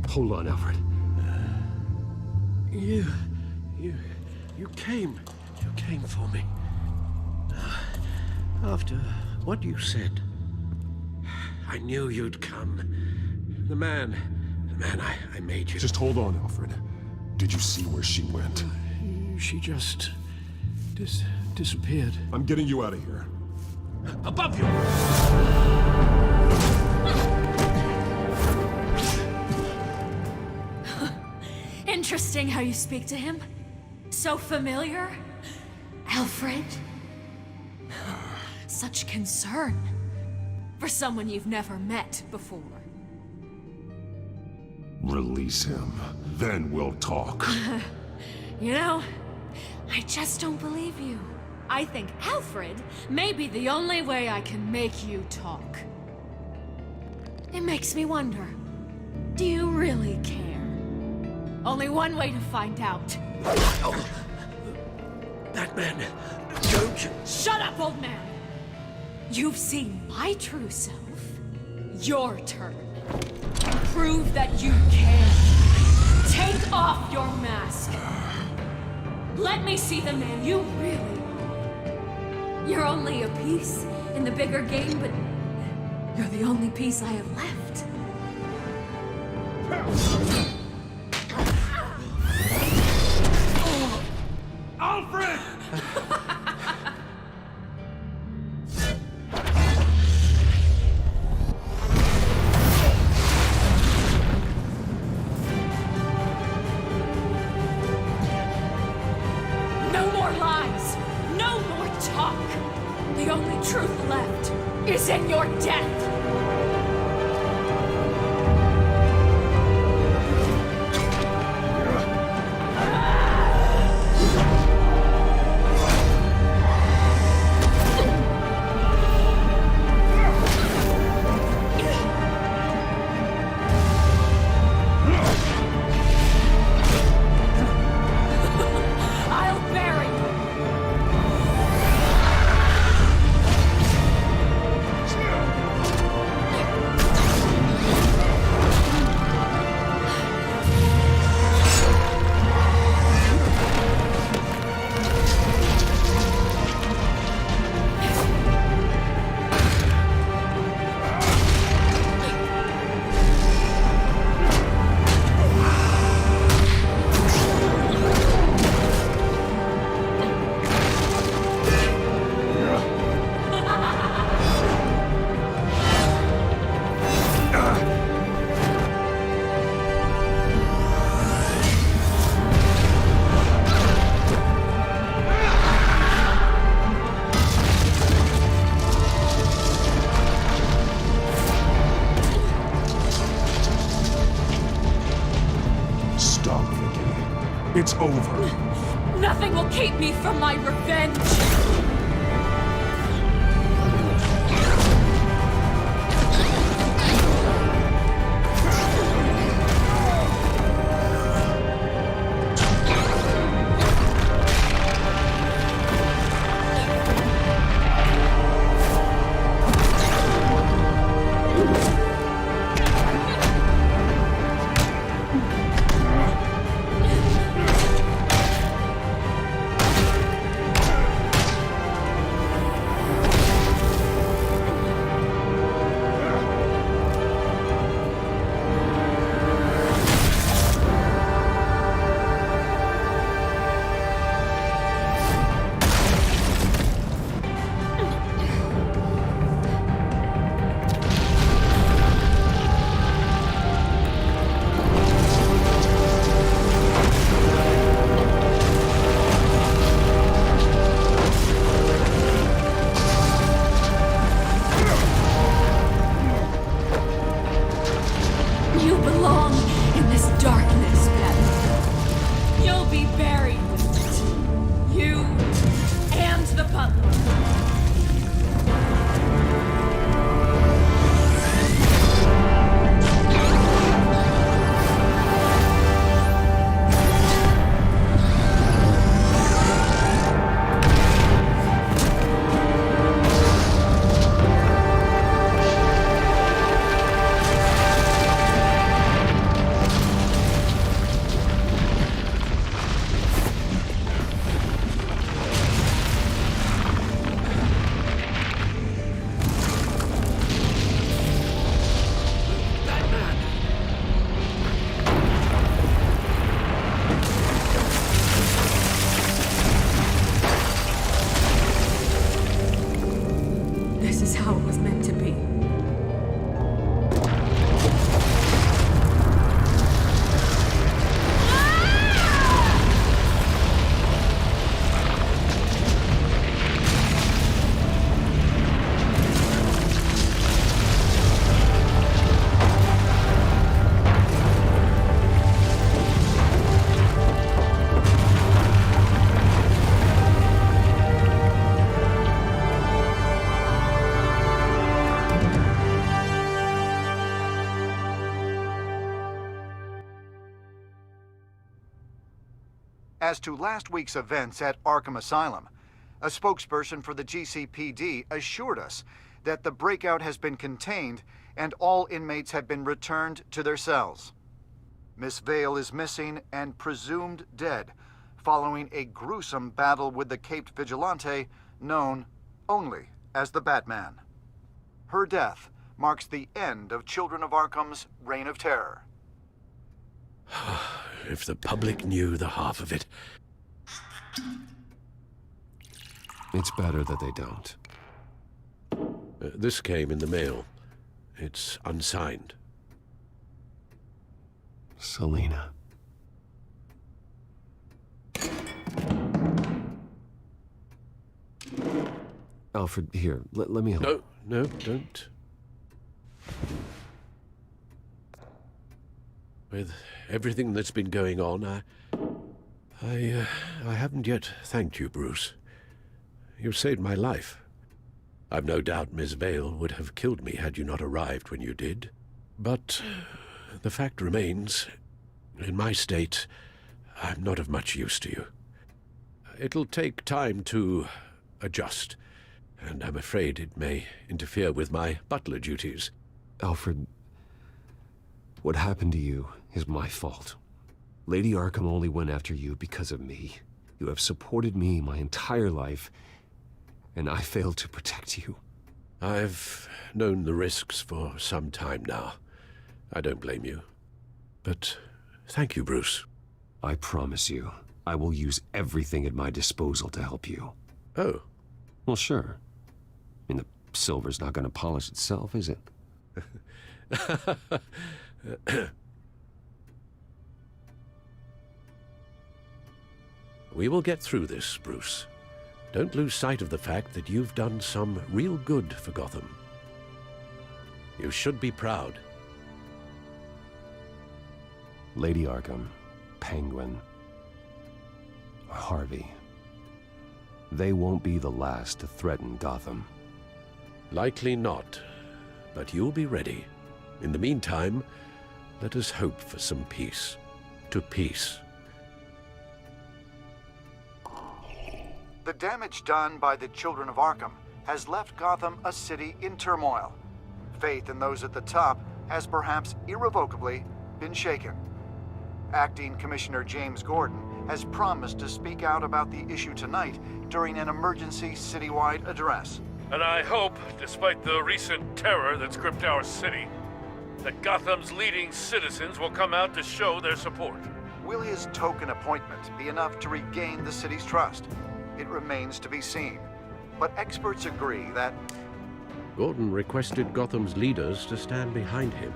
Hold on, Alfred. You came for me. After what you said, I knew you'd come. The man I made you. Just hold on, Alfred. Did you see where she went? She just... disappeared. I'm getting you out of here. Above you! Interesting how you speak to him. So familiar. Alfred. Such concern for someone you've never met before. Release him. Then we'll talk. You know, I just don't believe you. I think Alfred may be the only way I can make you talk. It makes me wonder, do you really care? Only one way to find out. Batman, don't you... Shut up, old man! You've seen my true self. Your turn. Prove that you care. Take off your mask. Let me see the man you really are. You're only a piece in the bigger game, but you're the only piece I have left. Alfred! No more lies! No more talk! The only truth left is in your death! It's over. Nothing will keep me from my revenge! As to last week's events at Arkham Asylum, a spokesperson for the GCPD assured us that the breakout has been contained and all inmates have been returned to their cells. Miss Vale is missing and presumed dead, following a gruesome battle with the caped vigilante known only as the Batman. Her death marks the end of Children of Arkham's reign of terror. If the public knew the half of it. It's better that they don't. This came in the mail. It's unsigned. Selina. Alfred, here, let me help. No, don't. With everything that's been going on, I haven't yet thanked you, Bruce. You've saved my life. I've no doubt Miss Vale would have killed me had you not arrived when you did. But the fact remains, in my state, I'm not of much use to you. It'll take time to adjust, and I'm afraid it may interfere with my butler duties. Alfred, what happened to you is my fault. Lady Arkham only went after you because of me. You have supported me my entire life, and I failed to protect you. I've known the risks for some time now. I don't blame you. But thank you, Bruce. I promise you, I will use everything at my disposal to help you. Oh. Well, sure. I mean, the silver's not going to polish itself, is it? We will get through this, Bruce. Don't lose sight of the fact that you've done some real good for Gotham. You should be proud. Lady Arkham, Penguin, Harvey. They won't be the last to threaten Gotham. Likely not, but you'll be ready. In the meantime, let us hope for some peace. To peace. The damage done by the Children of Arkham has left Gotham a city in turmoil. Faith in those at the top has perhaps irrevocably been shaken. Acting Commissioner James Gordon has promised to speak out about the issue tonight during an emergency citywide address. And I hope, despite the recent terror that's gripped our city, that Gotham's leading citizens will come out to show their support. Will his token appointment be enough to regain the city's trust? It remains to be seen. But experts agree that Gordon requested Gotham's leaders to stand behind him.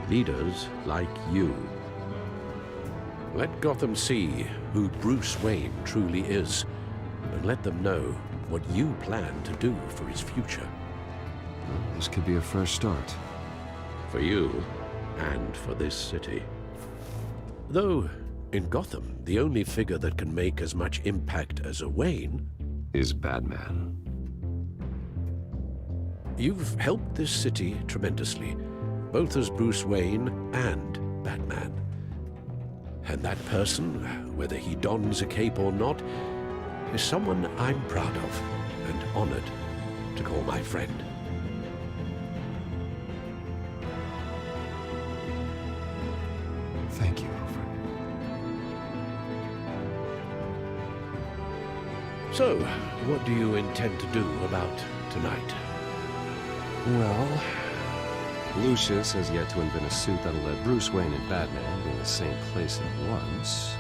Leaders like you. Let Gotham see who Bruce Wayne truly is, and let them know what you plan to do for his future. Well, this could be a fresh start. For you, and for this city. Though, in Gotham, the only figure that can make as much impact as a Wayne is Batman. You've helped this city tremendously, both as Bruce Wayne and Batman. And that person, whether he dons a cape or not, is someone I'm proud of and honored to call my friend. Thank you, Alfred. So, what do you intend to do about tonight? Well, Lucius has yet to invent a suit that'll let Bruce Wayne and Batman be in the same place at once.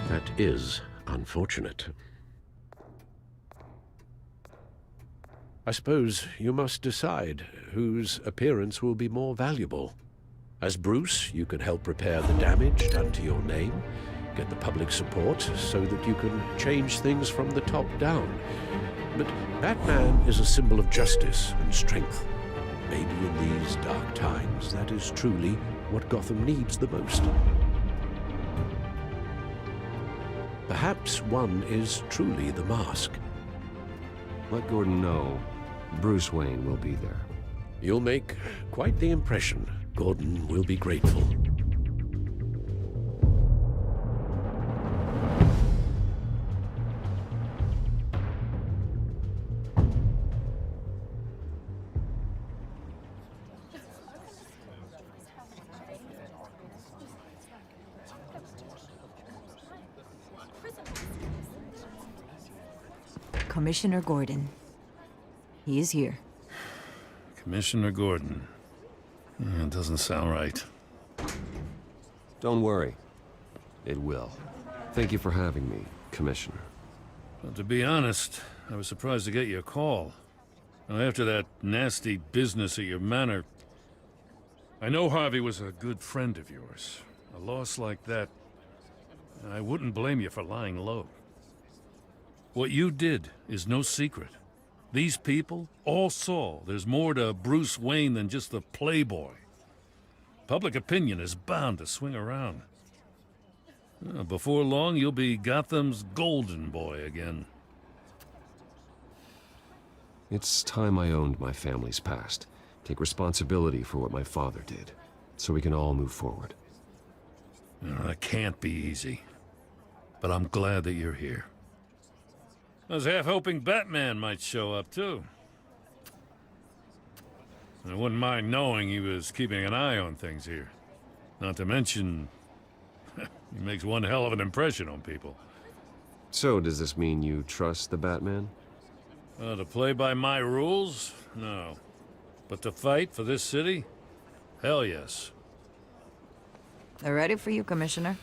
That is unfortunate. I suppose you must decide whose appearance will be more valuable. As Bruce, you can help repair the damage done to your name, get the public support so that you can change things from the top down. But Batman is a symbol of justice and strength. Maybe in these dark times, that is truly what Gotham needs the most. Perhaps one is truly the mask. Let Gordon know Bruce Wayne will be there. You'll make quite the impression. Gordon will be grateful. Commissioner Gordon. He is here. Commissioner Gordon. It doesn't sound right. Don't worry. It will. Thank you for having me, Commissioner. Well, to be honest, I was surprised to get your call. Now, after that nasty business at your manor, I know Harvey was a good friend of yours. A loss like that, I wouldn't blame you for lying low. What you did is no secret. These people all saw there's more to Bruce Wayne than just the playboy. Public opinion is bound to swing around. Before long, you'll be Gotham's golden boy again. It's time I owned my family's past. Take responsibility for what my father did, so we can all move forward. That can't be easy. But I'm glad that you're here. I was half hoping Batman might show up, too. I wouldn't mind knowing he was keeping an eye on things here. Not to mention, he makes one hell of an impression on people. So, does this mean you trust the Batman? To play by my rules? No. But to fight for this city? Hell yes. They're ready for you, Commissioner.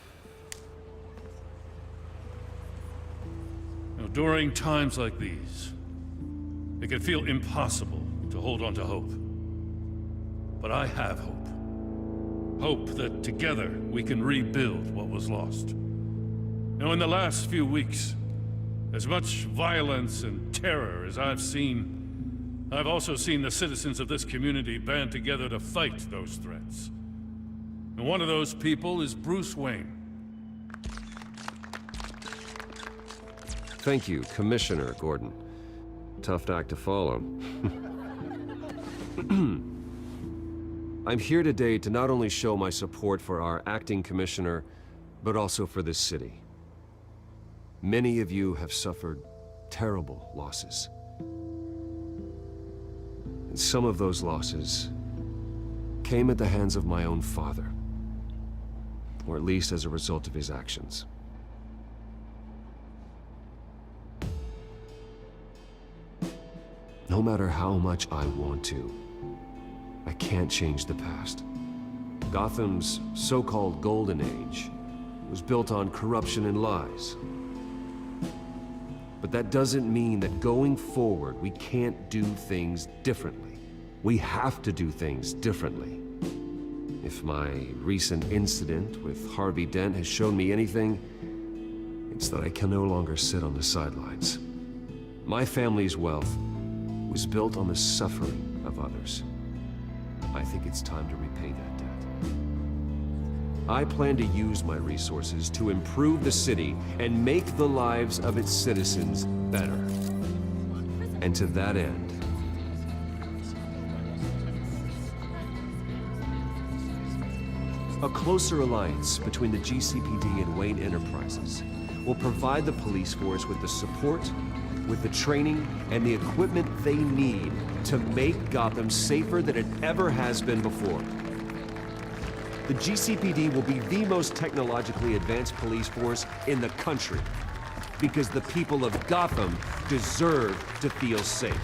During times like these, it can feel impossible to hold on to hope. But I have hope. Hope that together we can rebuild what was lost. Now, in the last few weeks, as much violence and terror as I've seen, I've also seen the citizens of this community band together to fight those threats. And one of those people is Bruce Wayne. Thank you, Commissioner Gordon. Tough act to follow. I'm here today to not only show my support for our acting commissioner, but also for this city. Many of you have suffered terrible losses. And some of those losses came at the hands of my own father, or at least as a result of his actions. No matter how much I want to, I can't change the past. Gotham's so-called Golden Age was built on corruption and lies. But that doesn't mean that going forward, we can't do things differently. We have to do things differently. If my recent incident with Harvey Dent has shown me anything, it's that I can no longer sit on the sidelines. My family's wealth was built on the suffering of others. I think it's time to repay that debt. I plan to use my resources to improve the city and make the lives of its citizens better. And to that end, a closer alliance between the GCPD and Wayne Enterprises will provide the police force with the support, with the training, and the equipment they need to make Gotham safer than it ever has been before. The GCPD will be the most technologically advanced police force in the country, because the people of Gotham deserve to feel safe.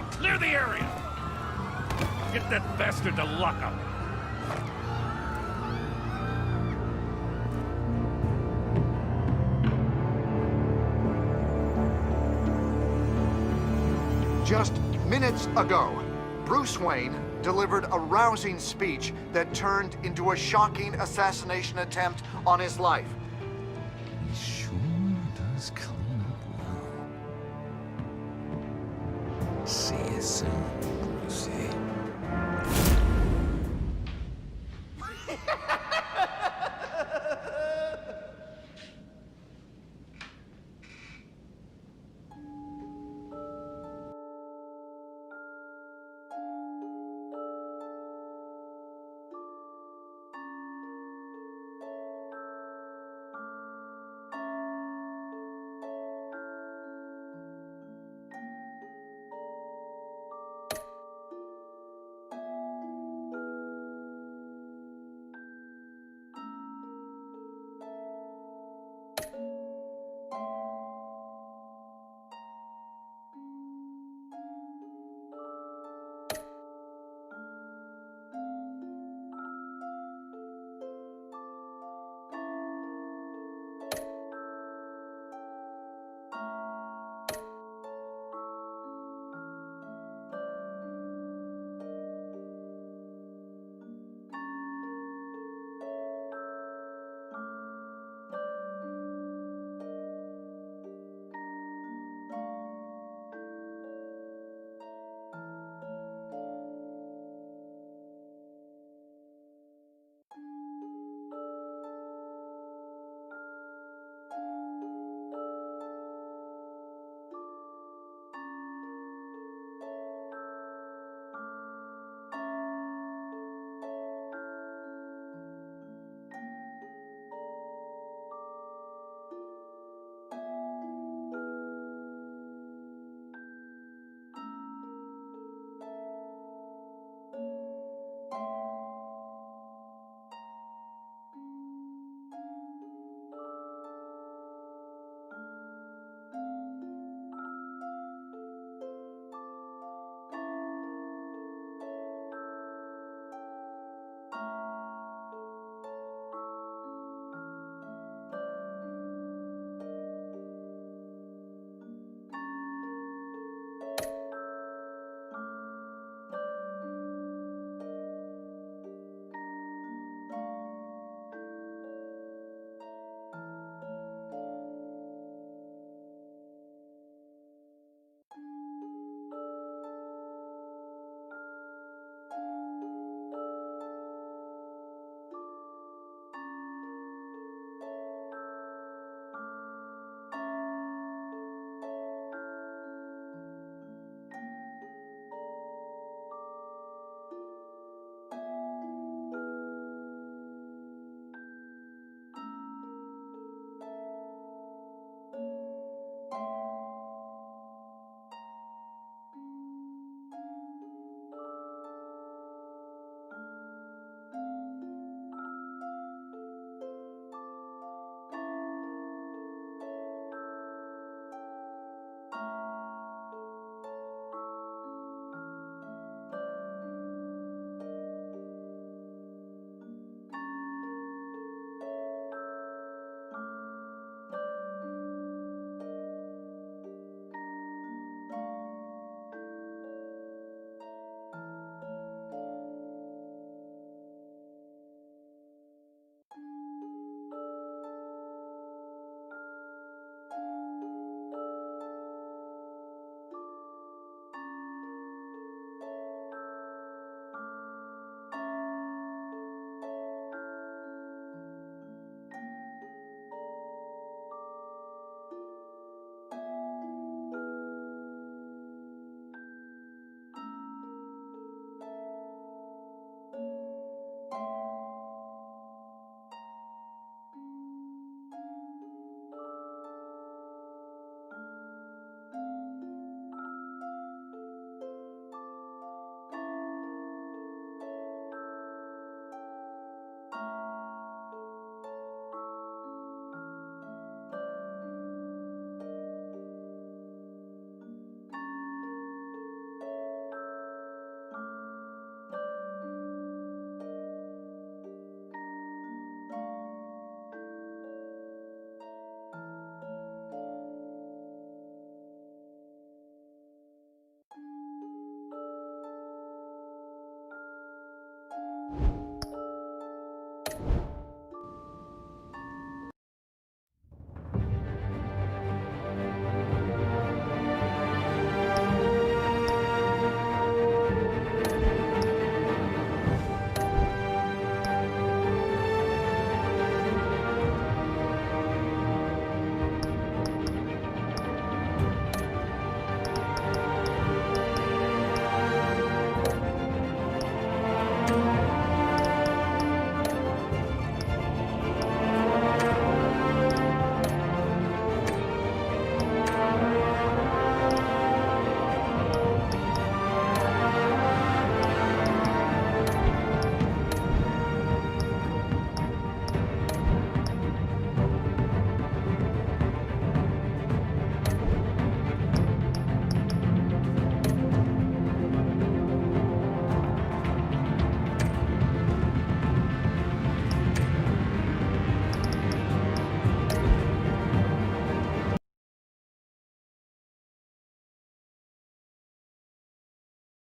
Clear the area! Get that bastard to lock up! Just minutes ago, Bruce Wayne delivered a rousing speech that turned into a shocking assassination attempt on his life. He sure does clean up well. See you soon.